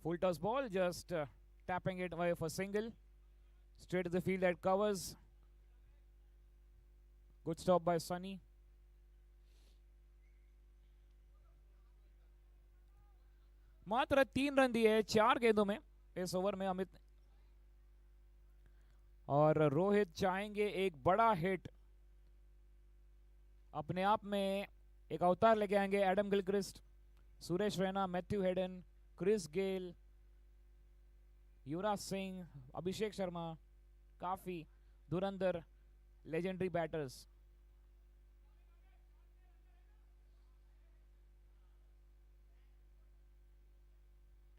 Full toss ball, just tapping it away for single. Straight to the field that covers. Good stop by Sunny. मात्र 3 रन दिए 4 गेंदों में इस ओवर में अमित. और रोहित चाहेंगे एक बड़ा हिट. अपने आप में एक अवतार लेके आएंगे. Adam Gilchrist, Suresh Raina, Matthew Hayden, Chris Gayle, Yuvraj Singh, Abhishek Sharma. काफी धुरंधर लेजेंडरी बैटर्स.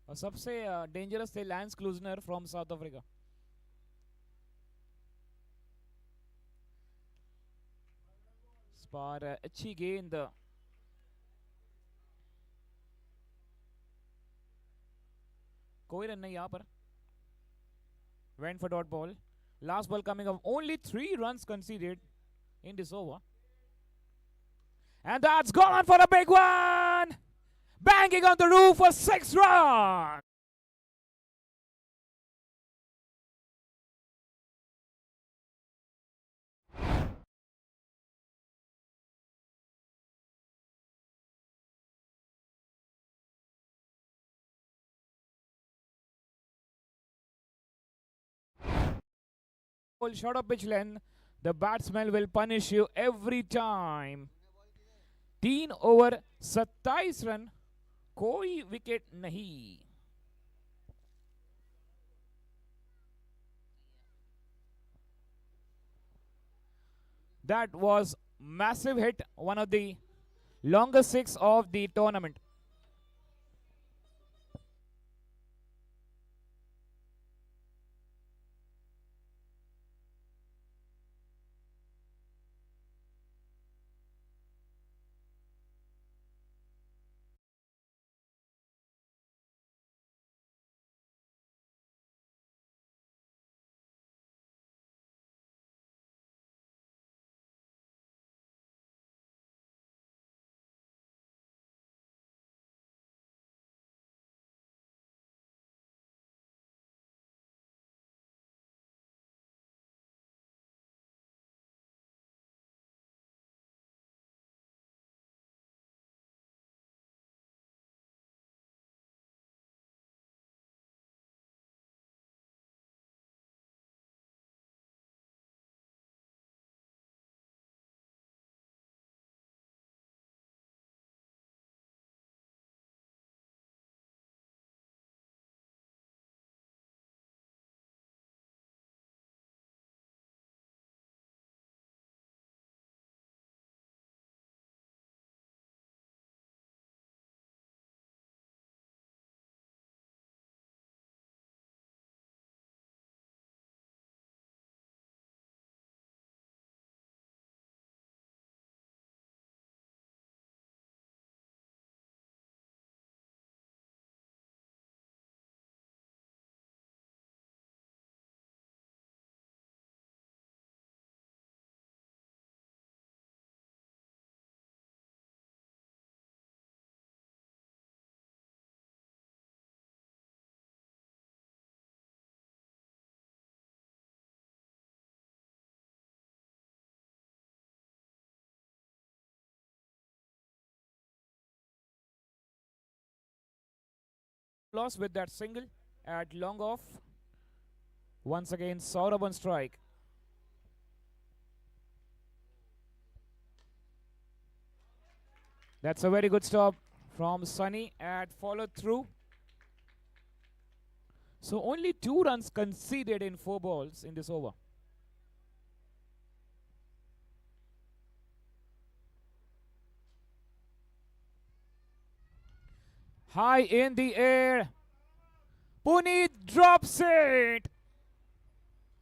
और सबसे डेंजरस थे Lance Klusener from South Africa. पर अच्छी गेंद. कोई रन नहीं यहां पर. Went for dot ball. Last ball coming up. Only 3 runs conceded in this over. And that's gone for a big one. Banging on the roof for 6 runs. Short of pitch length, the batsman will punish you every time. 3 over 27 run, कोई wicket नहीं. That was massive hit, one of the longest 6 of the tournament. Loss with that single at long off. Once again, Saurabh on strike. That's a very good stop from Sunny at follow through. So only 2 runs conceded in 4 balls in this over. High in the air. Puneet drops it.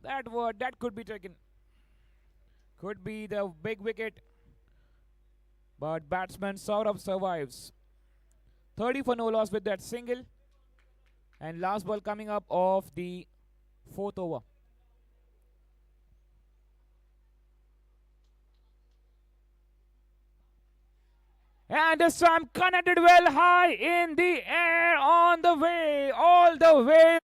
That could be taken. Could be the big wicket. But batsman Saurabh survives. 30 for no loss with that single. And last ball coming up of the 4th over. And this time connected well high in the air, on the way, all the way.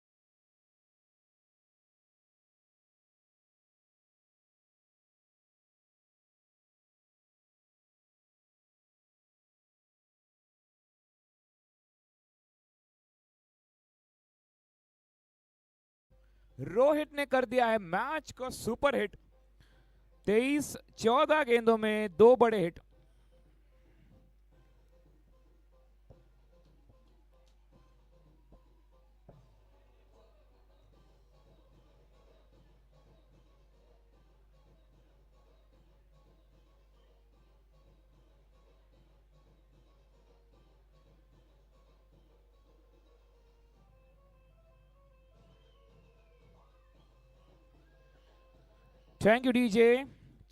Rohit ने कर दिया है match को super hit. 23-14 गेंदों में 2 बड़े hit. Thank you DJ.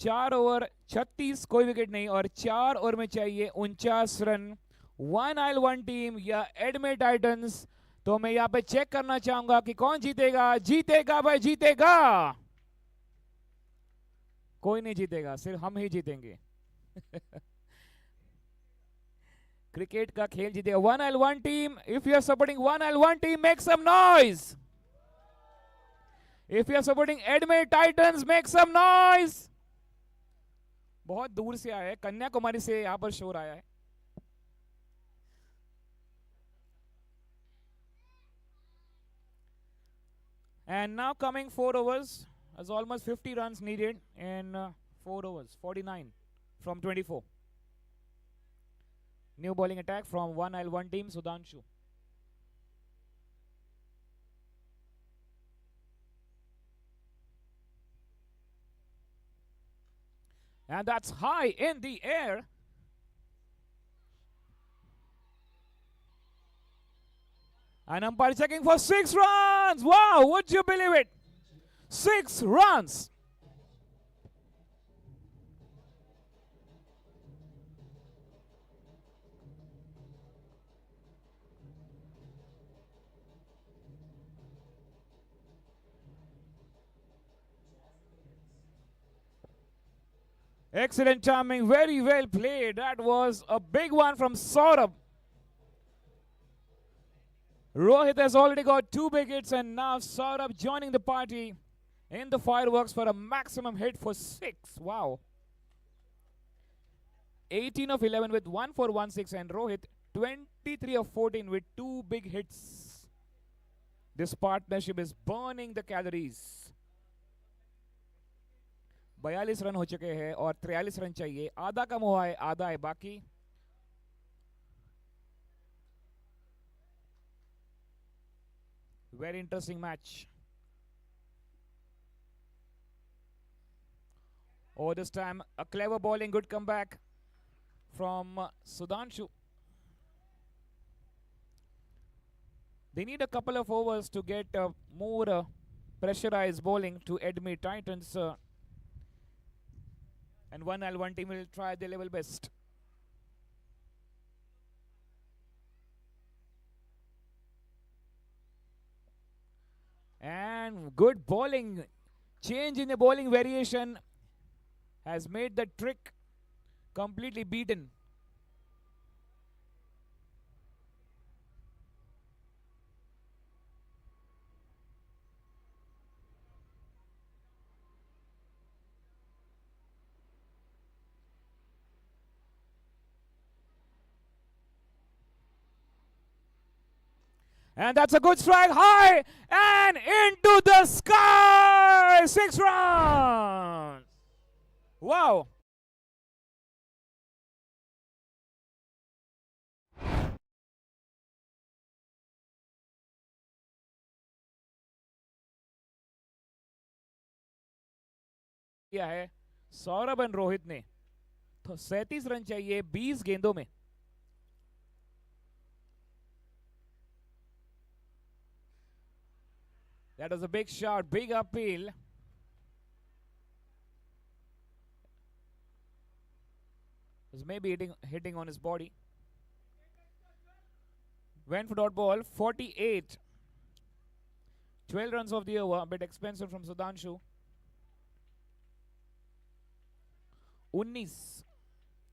4 over 36, कोई wicket नहीं, और 4 ओवर में चाहिए 49 run. One L one team या एडमे टाइटंस. तो मैं यहाँ पे चेक करना चाहूंगा कि कौन जीतेगा. जीतेगा भाई, जीतेगा. कोई नहीं जीतेगा, सिर्फ हम ही जीतेंगे. क्रिकेट का खेल जीतेगा one L one team. If you are supporting one L one team, make some noise. If you are supporting Edme Titans, make some noise. बहुत दूर से आया है, कन्याकुमारी से यहाँ पर शोर आया है. And now coming 4 overs, as almost 50 runs needed in 4 overs, 49 from 24. New bowling attack from one aisle one team, Sudhanshu. And that's high in the air. And umpire checking for 6 runs. Wow, would you believe it? 6 runs. Excellent timing, very well played. That was a big one from Saurabh. Rohit has already got 2 big hits, and now Saurabh joining the party in the fireworks for a maximum hit for 6. Wow. 18 of 11 with 1 for 1-6, and Rohit 23 of 14 with 2 big hits. This partnership is burning the calories. 42 run हो चुके हैं और 43 run चाहिए. आधा कम हुआ है, आधा है बाकी. Very interesting match. Oh, this time a clever bowling, good comeback from Sudhanshu. They need a couple of overs to get more pressurized bowling to Edme Titans. And one L1 team will try their level best. And good bowling. Change in the bowling variation has made the trick completely beaten. And that's a good strike, high and into the sky. 6 runs. Wow. किया है Saurabh and Rohit ने। तो 37 run चाहिए 20 गेंदों में। That was a big shot, big appeal. Was maybe hitting on his body. Went for dot ball, 48. 12 runs of the over, a bit expensive from Sudhanshu. 19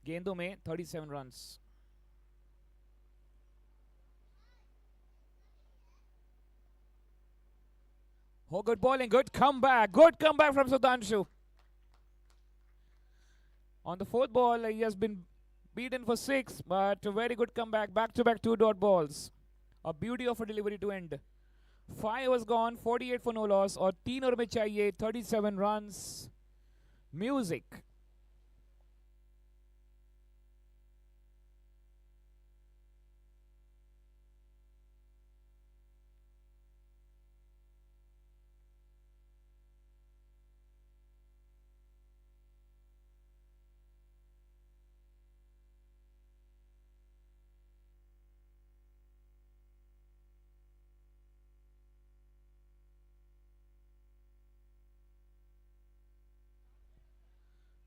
गेंदों में 37 runs. Oh, good bowling, good comeback from Sudhanshu. On the fourth ball, he has been beaten for 6, but a very good comeback. Back-to-back 2 dot balls. A beauty of a delivery to end. 5 was gone, 48 for no loss. और 3 over में चाहिए 37 runs. Music.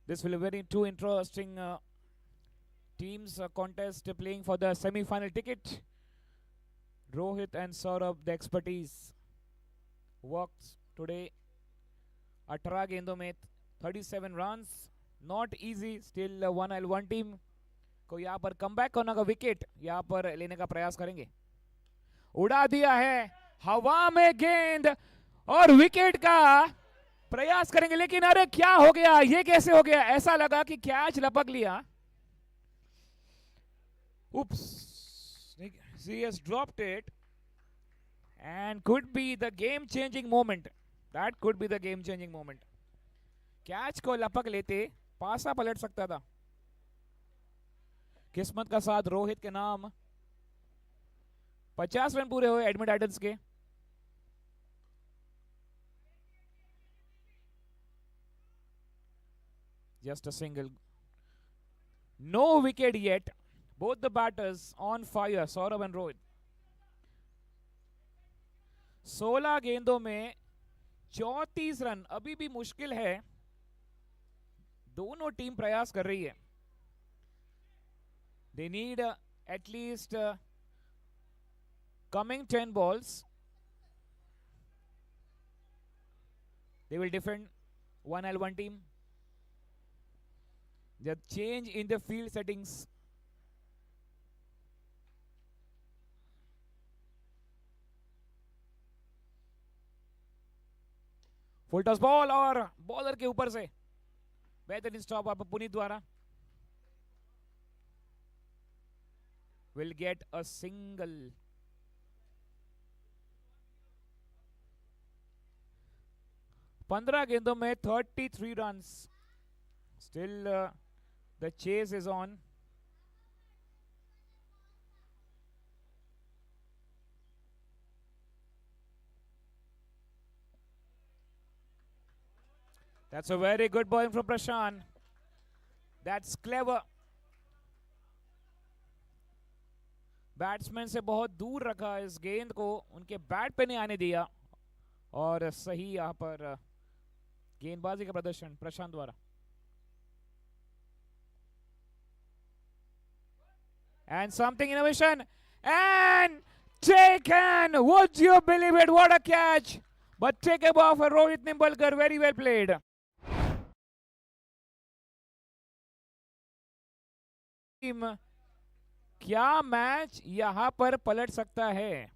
This will be very two interesting teams contest playing for the semi-final ticket. Rohit and Saurabh, the expertise works today. 18 गेंदों में 37 runs. Not easy. Still 1L1 team को यहाँ पर comeback करने का विकेट यहाँ पर लेने का प्रयास करेंगे. उड़ा दिया है हवा में गेंद और विकेट का प्रयास करेंगे, लेकिन अरे क्या हो गया, ये कैसे हो गया? ऐसा लगा कि कैच लपक लिया. Oops, he has dropped it and could be the game changing moment. That could be the game changing moment. Catch को लपक लेते पासा पलट सकता था. किस्मत का साथ रोहित के नाम. 50 रन पूरे हुए एडमिट आइडल्स के. Just a single. No wicket yet. Both the batters on fire, Saurabh and Rohit. 16 गेंदों में 34 रन. अभी भी मुश्किल है. दोनों टीम प्रयास कर रही है. They need at least coming 10 balls. They will defend 1L1 team. The change in the field settings. Full toss ball और बॉलर के ऊपर से बेहतरीन स्टॉप आप पुनीत द्वारा. Will get a single. पंद्रह गेंदों में 33 runs. Still the chase is on. That's a very good bowling from Prashant. That's clever. Batsman से बहुत दूर रखा इस गेंद को, उनके बैट पे नहीं आने दिया और सही यहाँ पर गेंदबाजी का प्रदर्शन प्रशांत द्वारा. And something innovation and taken. Would you believe it? What a catch! But take a ball for Rohit Nimbalkar. Very well played. क्या मैच यहां पर पलट सकता है?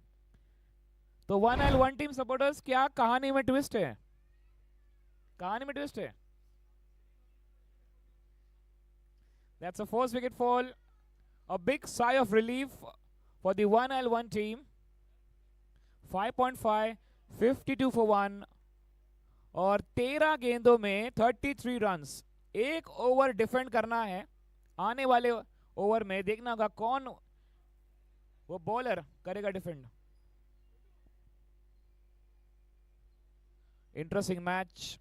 तो 1L1 टीम सपोर्टर्स, क्या कहानी में ट्विस्ट है? कहानी में ट्विस्ट है. That's a first wicket fall. A big sigh of relief for the 1L1 team. 5.5, 52 for 1 और 13 गेंदों में 33 रन्स. एक ओवर डिफेंड करना है. आने वाले ओवर में देखना होगा कौन वो बॉलर करेगा defend. Interesting match.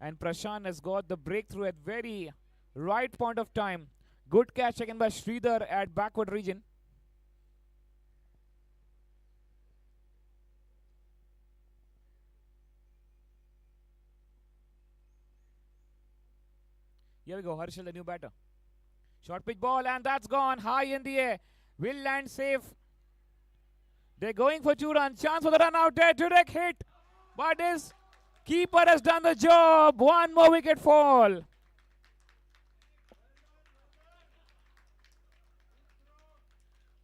And Prashant has got the breakthrough at very right point of time. Good catch taken by Sridhar at backward region. Here we go, Harshal, the new batter. Short pitch ball, and that's gone high in the air. Will land safe. They're going for 2 runs. Chance for the run out there. Direct hit. But his keeper has done the job. 1 more wicket fall.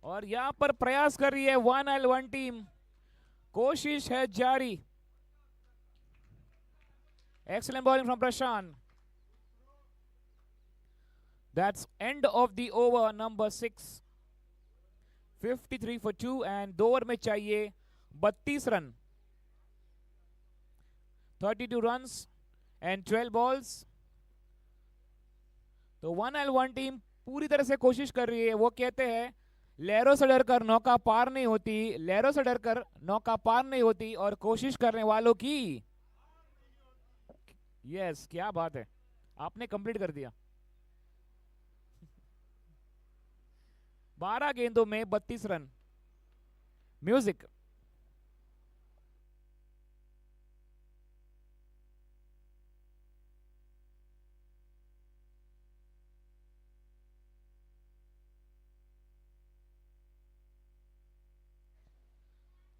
और यहाँ पर प्रयास कर रही है 1L1 team. कोशिश है जारी. Excellent bowling from Prashant. That's end of the over number 6. 53 for 2 and 2 over में चाहिए 32 रन. 32 runs and 12 balls. तो 1L1 टीम पूरी तरह से कोशिश कर रही है. वो कहते हैं लहरों से डरकर नौका पार नहीं होती, लहरों से डरकर नौका पार नहीं होती, और कोशिश करने वालों की यस, क्या बात है, आपने कंप्लीट कर दिया. 12 गेंदों में 32 run. Music.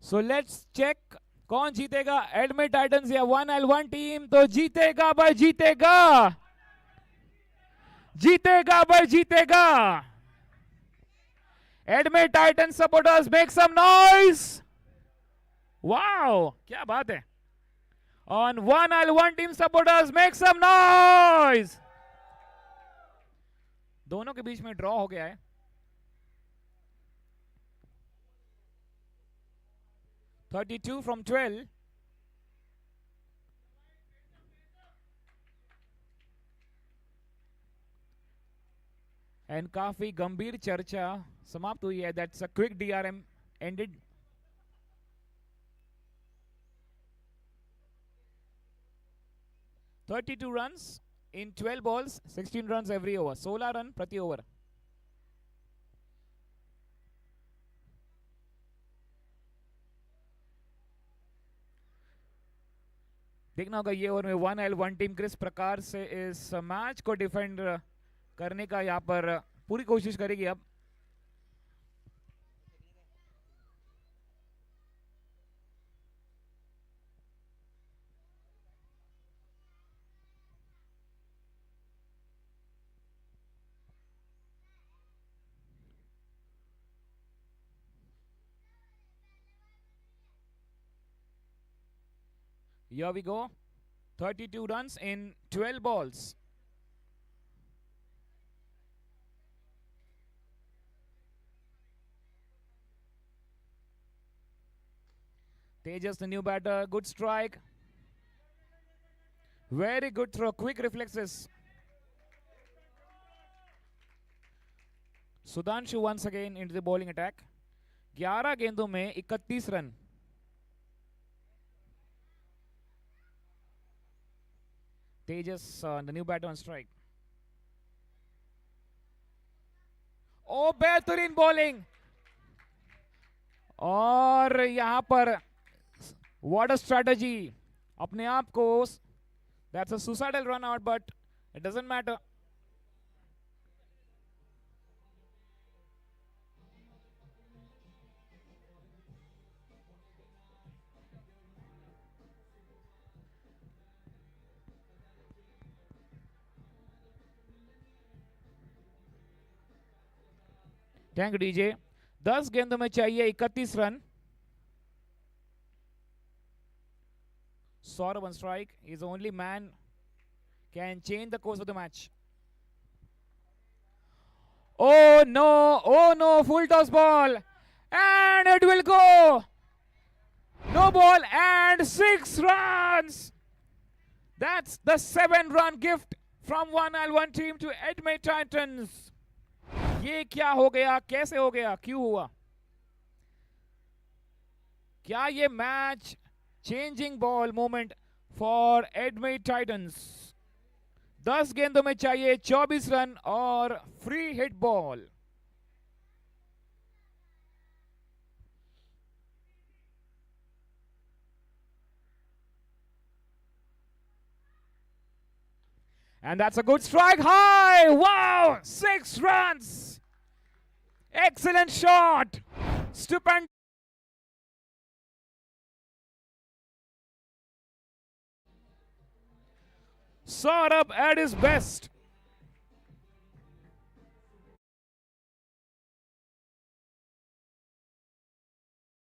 So let's check कौन जीतेगा, एडमे टाइटंस या 1L1 टीम. तो जीतेगा भाई जीतेगा, जीतेगा भाई जीतेगा. एडमे Titan supporters make some noise. Wow, क्या बात है. On 1L1 team supporters make some noise. दोनों के बीच में ड्रॉ हो गया है. 32 from 12. एंड काफी गंभीर चर्चा समाप्त हुई है. That's a quick DRM ended. $32 runs in 12 balls, 16 runs every over. 16 run प्रति ओवर. देखना होगा ये ओवर में 1L1 टीम किस प्रकार से इस मैच को डिफेंड करने का यहाँ पर पूरी कोशिश करेगी. अब here we go. 32 runs in 12 balls. Tejas, the new batter, good strike. Very good throw, quick reflexes. Sudhanshu once again into the bowling attack. 11 गेंदों में 31 run. Tejas, the new batter on strike. Oh, बेहतरीन bowling. और यहां पर what a strategy. अपने आप को, that's a suicidal run out, but it doesn't matter. Thank you DJ. 10 गेंदों में चाहिए 31 run. Saurabh on strike. He's the only man can change the course of the match. Oh no, full toss ball. And it will go. No ball and 6 runs. That's the 7-run gift from 1L1 team to Edme Titans. ये क्या हो गया, कैसे हो गया, क्यों हुआ? क्या ये match changing ball moment for एडमी टाइटंस। 10 गेंदों में चाहिए 24 रन और free hit ball. And that's a good strike high. Wow, 6 runs. Excellent shot. Stupend. Saurabh at his best.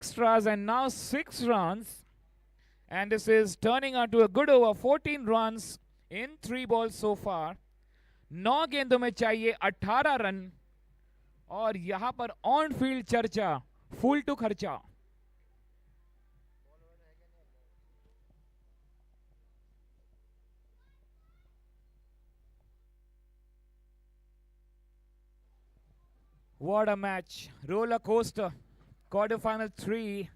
Extras and now 6 runs. And this is turning out to a good over. 14 runs in 3 balls so far. 9 गेंदों में चाहिए 18 run और यहां पर on field चर्चा, full to खर्चा। What a match. Roller coaster. Quarterfinal 3.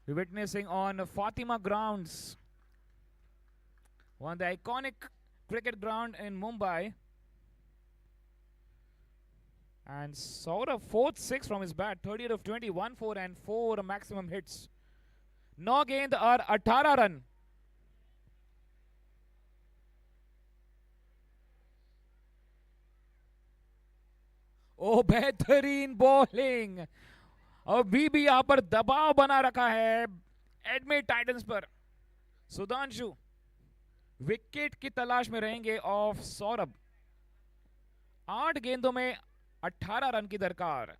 We're witnessing on Fatima grounds. One of the iconic cricket ground in Mumbai. And Saurabh 4th 6 from his bat. 30th of 20, 1 4 and 4 maximum hits. 9 गेंद और 18 run. ओ बेहतरीन bowling. अभी भी यहां पर दबाव बना रखा है एडमी टाइटंस पर। सुधांशु विकेट की तलाश में रहेंगे ऑफ सौरभ। 8 गेंदों में 18 रन की दरकार।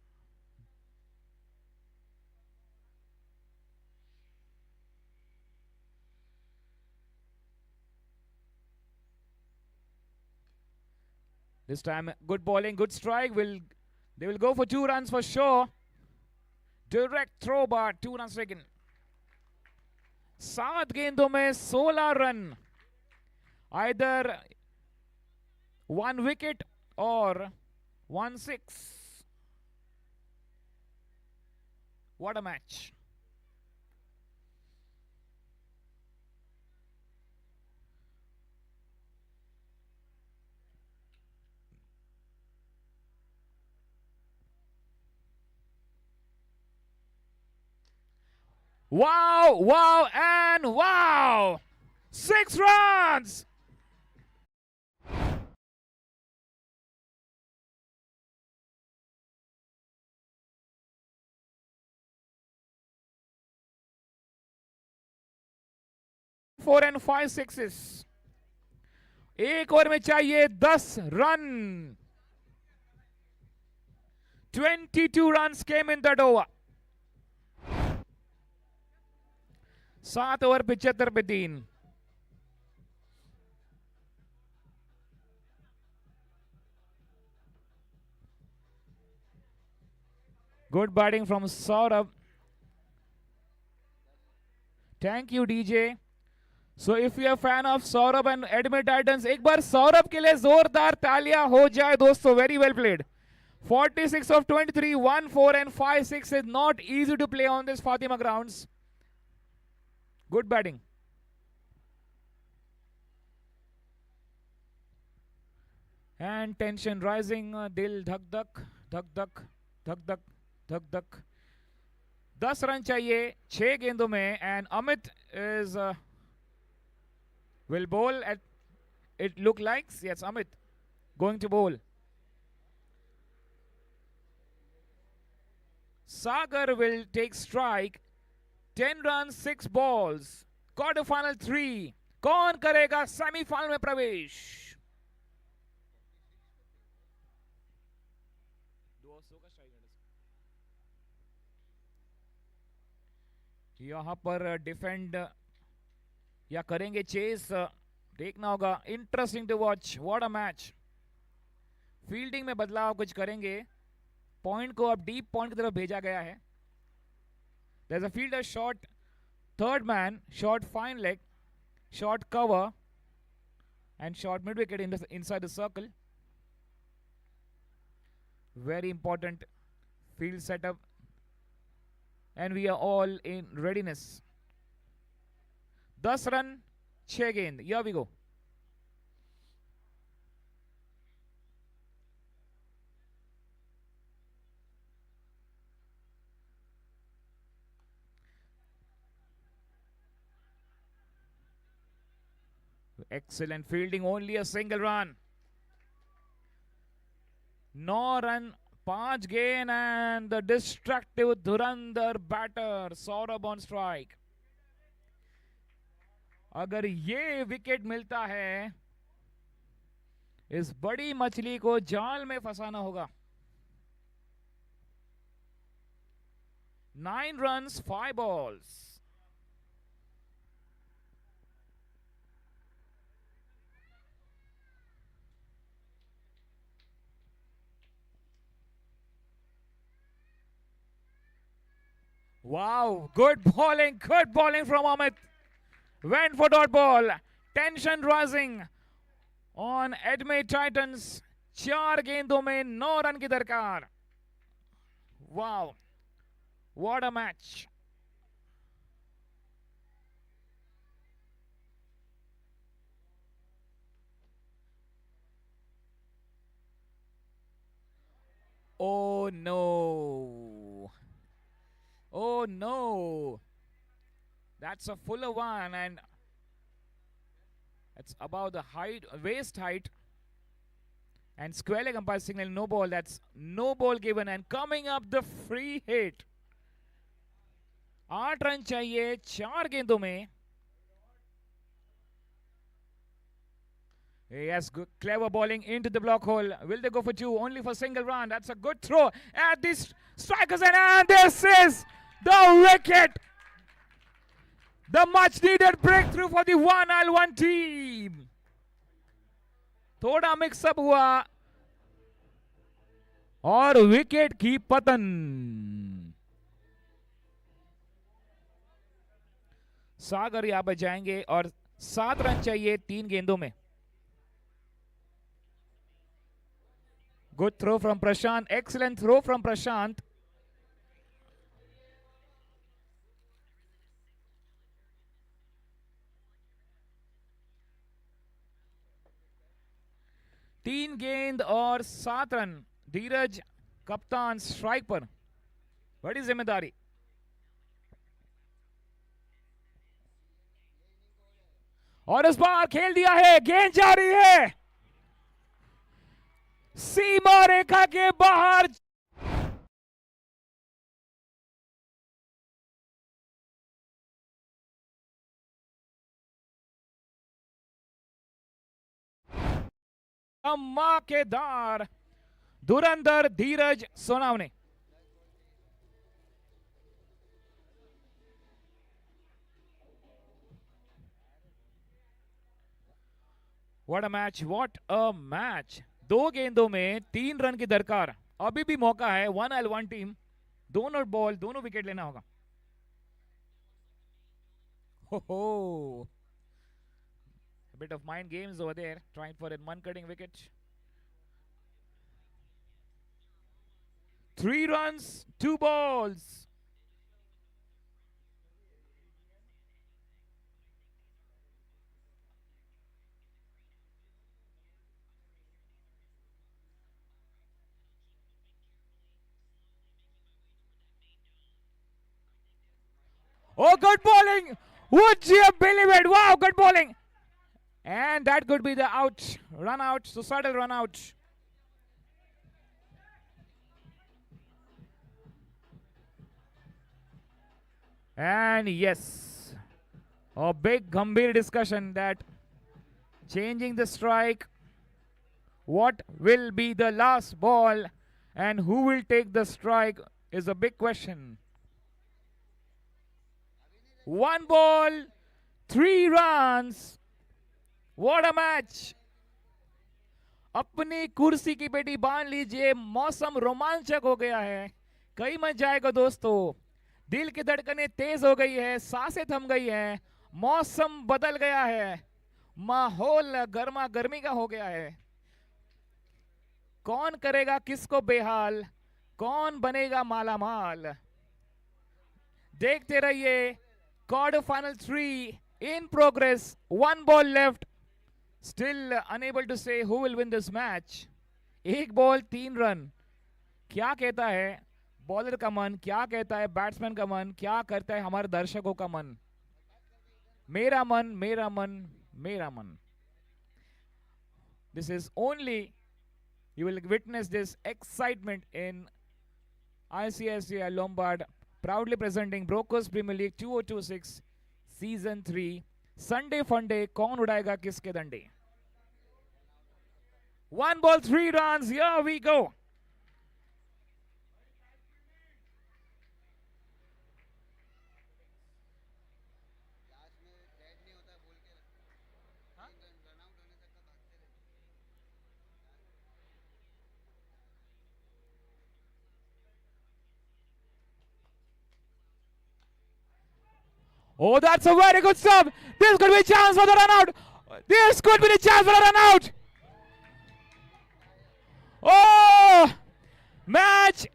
This time, good bowling, good strike. They will go for 2 runs for sure. Direct throw bar, 2 runs taken. 7 गेंदों में 16 run. Either 1 wicket or 1 6. What a match. Wow, wow, and wow! 6 runs! Four and 5 sixes. एक over में चाहिए 10 run. 22 runs came in that over. 7 over 75 पे 3। Good batting from Saurabh. Thank you, DJ. So if you're a fan of Saurabh and Admit Titans, एक बार सौरभ के लिए जोरदार तालियां हो जाए दोस्तों। Very well played. 46 of 23, 1 4 and 5 6 is not easy to play on this Fatima grounds. Good batting. And tension rising. दिल धक धक धक धक धक धक धक धक। 10 रन चाहिए 6 गेंदों में and Amit is will bowl at it look like yes Amit going to bowl. Sagar will take strike. 10 runs 6 balls. Quarter final 3. कौन करेगा सेमीफाइनल में प्रवेश? यहां पर डिफेंड या करेंगे चेस, देखना होगा। Interesting to watch. What a match. Fielding में बदलाव कुछ करेंगे। पॉइंट को अब डीप पॉइंट की तरफ भेजा गया है। There is a fielder short third man, short fine leg, short cover and short mid wicket inside the circle. Very important field setup and we are all in readiness. 10 run 6 गेंद. Here we go. Excellent fielding, only a single run. 9 run, 5 gain, and the destructive Dhurandhar batter Saurabh on strike. अगर ये wicket मिलता है, इस बड़ी मछली को जाल में फंसाना होगा. 9 runs, 5 balls. Wow, good bowling from Amit. Went for dot ball. Tension rising on Admit Titans. 4 गेंदों में 9 रन की दरकार. Wow, what a match. Oh no. Oh no. That's a fuller one, and it's about the height, waist height. And square leg umpire signal no ball. That's no ball given. And coming up the free hit. 8 run चाहिए 4 गेंदों में. Yes, good, clever bowling into the block hole. Will they go for 2? Only for single run. That's a good throw at this strikers, and this is the wicket. The much needed breakthrough for the 1L1 team. थोड़ा mix up हुआ और wicket की पतन. सागर यहां पर जाएंगे और 7 run चाहिए 3 गेंदों में. Good throw from Prashant. Excellent throw from Prashant. तीन गेंद और 7 रन. धीरज कप्तान स्ट्राइक पर. बड़ी जिम्मेदारी. और इस बार खेल दिया है. गेंद जारी है सीमा रेखा के बाहर. धमाकेदार धुरंधर धीरज Sonawane. What a match, what a match. 2 गेंदों में 3 रन की दरकार. अभी भी मौका है 1L1 टीम. दोनों बॉल, दोनों विकेट लेना होगा. हो a bit of mind games over there, trying for a man-cutting wicket. 3 runs, 2 balls. Oh, good bowling! Would you believe it? Wow, good bowling! And that could be the out, run out, suicidal run out. And yes, a big Gambhir discussion that changing the strike, what will be the last ball and who will take the strike is a big question. 1 ball, 3 runs. What a match. अपनी कुर्सी की पेटी बांध लीजिए. मौसम रोमांचक हो गया है. कहीं मत जाएगा दोस्तों. दिल की धड़कनें तेज हो गई है. सांसें थम गई है. मौसम बदल गया है. माहौल गर्मा गर्मी का हो गया है. कौन करेगा किसको बेहाल, कौन बनेगा मालामाल. देखते रहिए quarter final 3 in progress. One ball left. Still unable to say who will win this match. एक बॉल 3 रन. क्या कहता है बॉलर का मन, क्या कहता है बैट्समैन का मन, क्या करता है हमारे दर्शकों का मन? मेरा मन, मेरा मन, मेरा मन. This is only, you will witness this excitement in ICICI Lombard, proudly presenting Brokers Premier League 2026 Season 3. Sunday Funday, कौन उड़ाएगा किसके डंडे? 1 ball 3 runs. Here we go. Oh, that's a very good stop. This could be a chance for the run out. This could be the chance for the run out. Oh, match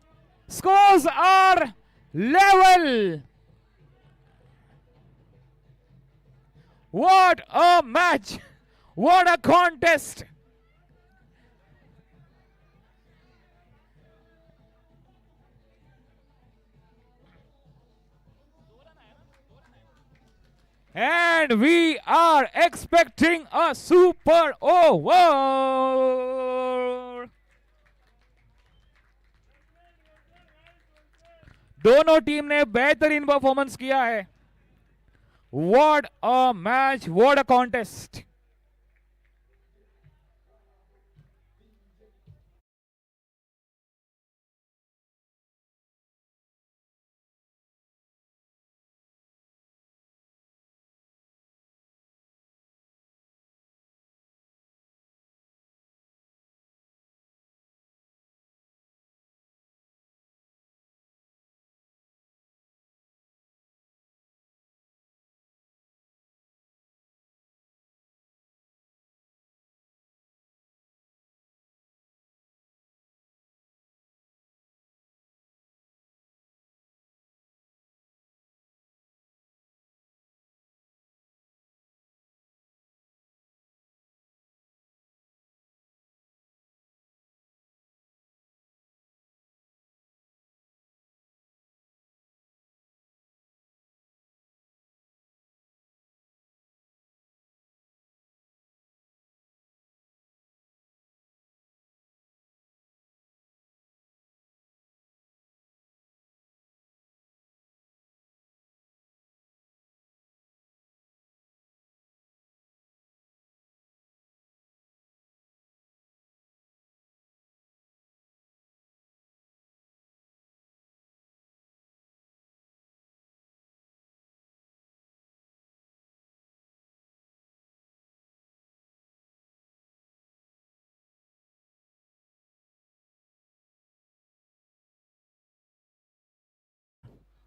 scores are level. What a match. What a contest. And we are expecting a super over. दोनों team ने बेहतरीन performance किया है. What a match, what a contest.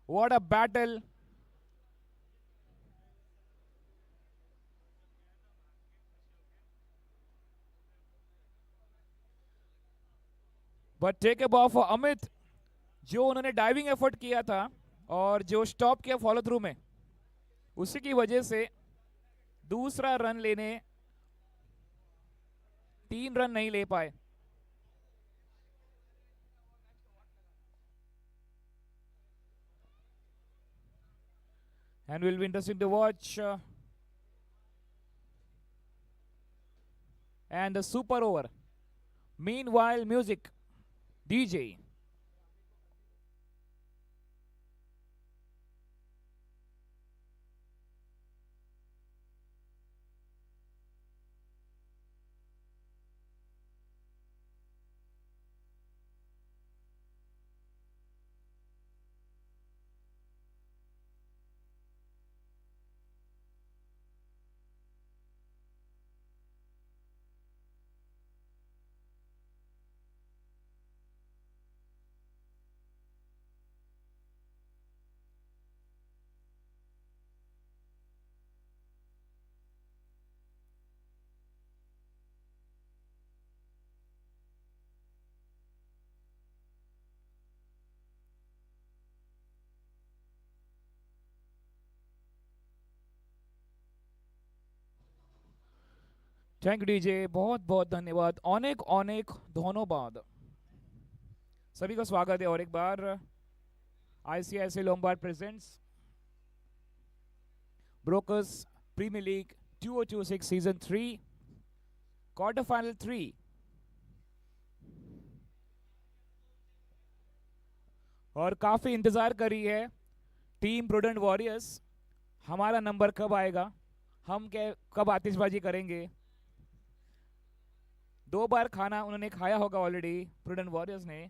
What a battle. But take a ball for Amit, जो उन्होंने diving effort किया था और जो स्टॉप किया फॉलो थ्रू में, उसी की वजह से दूसरा रन लेने 3 रन नहीं ले पाए. And will be interesting to watch. And the super over. Meanwhile, music. DJ. Thank you DJ, बहुत बहुत धन्यवाद, अनेक अनेक धन्यवाद। सभी का स्वागत है और एक बार ICICI Lombard presents Brokers Premier League 2026 season 3 quarter final 3। और काफी इंतजार कर रही है टीम प्रूडेंट वॉरियर्स, हमारा नंबर कब आएगा, हम क्या कब आतिशबाजी करेंगे। 2 बार खाना उन्होंने खाया होगा ऑलरेडी प्रूडेंट वॉरियर्स ने,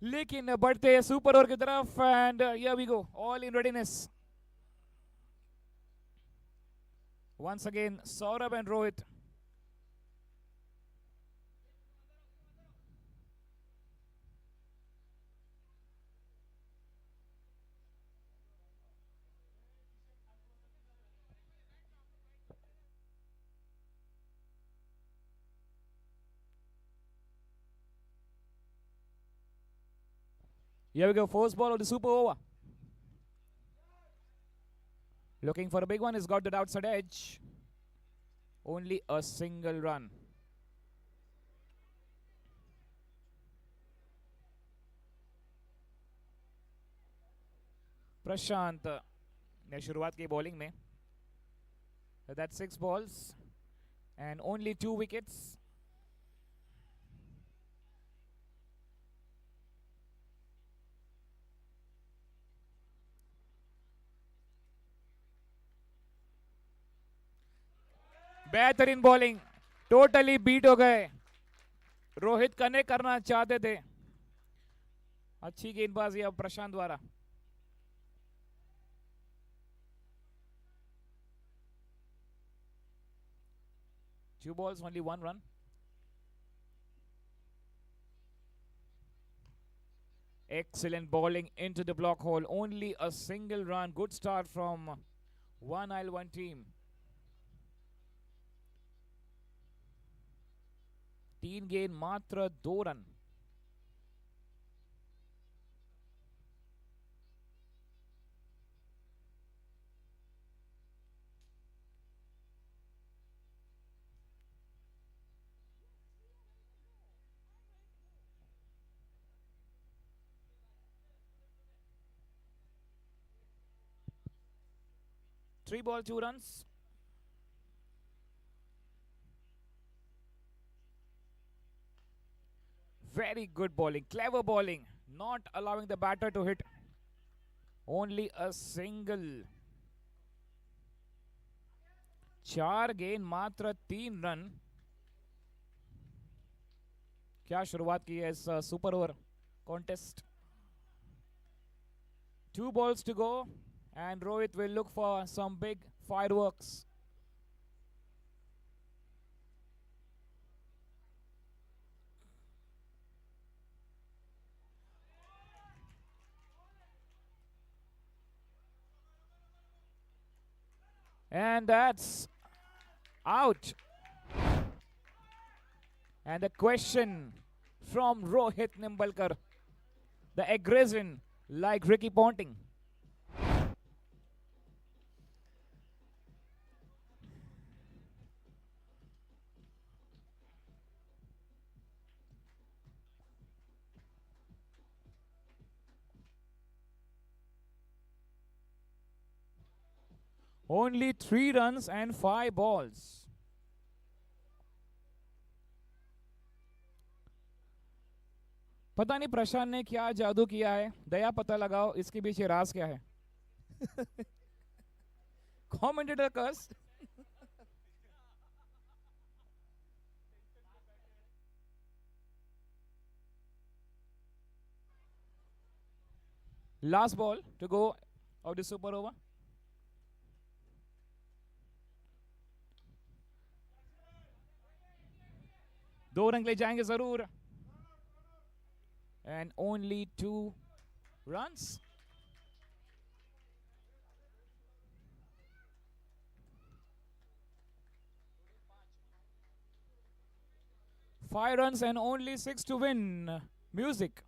लेकिन बढ़ते सुपर ओवर की तरफ and here we go, all in readiness. Once again Saurabh and Rohit. Here we go, first ball of the super over. Looking for a big one, he's got the outside edge. Only a single run. प्रशांत ने शुरुआत की bowling में, that's 6 balls and only 2 wickets. बेहतरीन bowling, totally beat हो गए, Rohit connect करना चाहते थे, अच्छी गेंदबाजी अब प्रशांत द्वारा। Two balls, only 1 run. Excellent bowling into the block hole, only a single run. Good start from One Isle One team. 3 गेंद मात्र 2 run. Three ball, 2 runs. Very good bowling, clever bowling, not allowing the batter to hit. Only a single. 4 गेंद मात्र 3 run. क्या शुरुआत की है इस super over contest. 2 balls to go and Rohit will look for some big fireworks. And that's out. And the question from Rohit Nimbalkar, the aggression like Ricky Ponting. Only 3 runs and 5 balls. पता नहीं प्रशांत ने क्या जादू किया है, दया पता लगाओ इसके पीछे राज क्या है। Commentator curse. Last ball to go of the super over. दो रन ले जाएंगे जरूर। And only 2 runs. Five runs and only 6 to win. Music.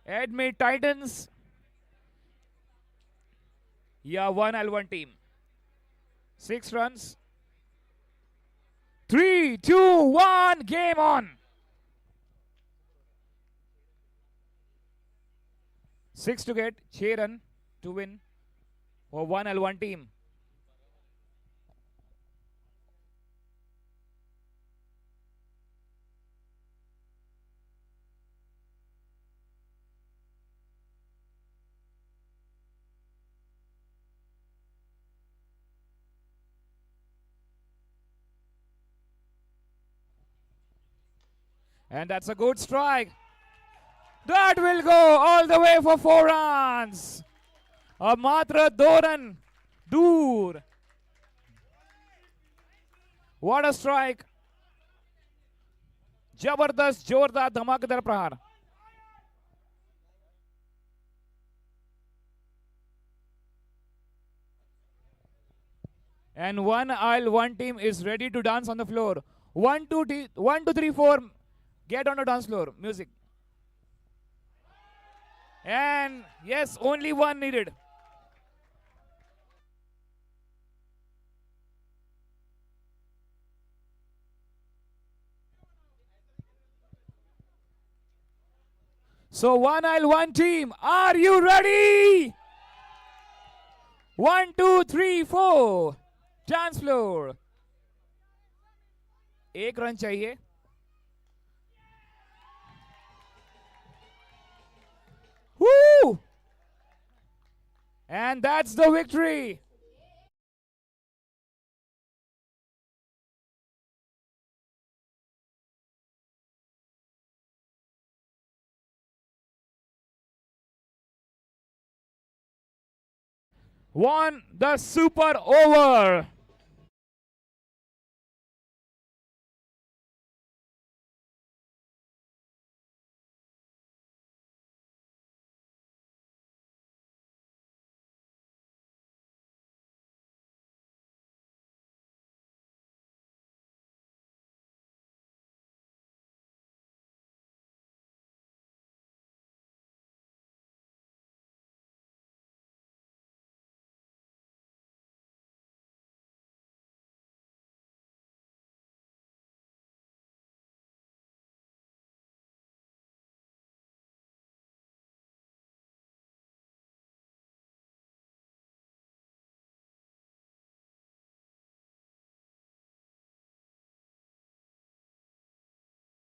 Admit Titans या 1L1 team. 6 runs. 3, 2, 1, game on. 6 to get, 6 run to win for 1L1 team. And that's a good strike. That will go all the way for 4 runs. अब मात्र 2 run दूर. What a strike. जबरदस्त जोरदार धमाकेदार प्रहार. And 1L1 team is ready to dance on the floor. 1, 2, 3, 4. Get on the dance floor. Music. And yes, only one needed. So 1L1 team, are you ready? 1, 2, 3, 4. Dance floor. 1 run चाहिए. Woo! And that's the victory. Won the super over.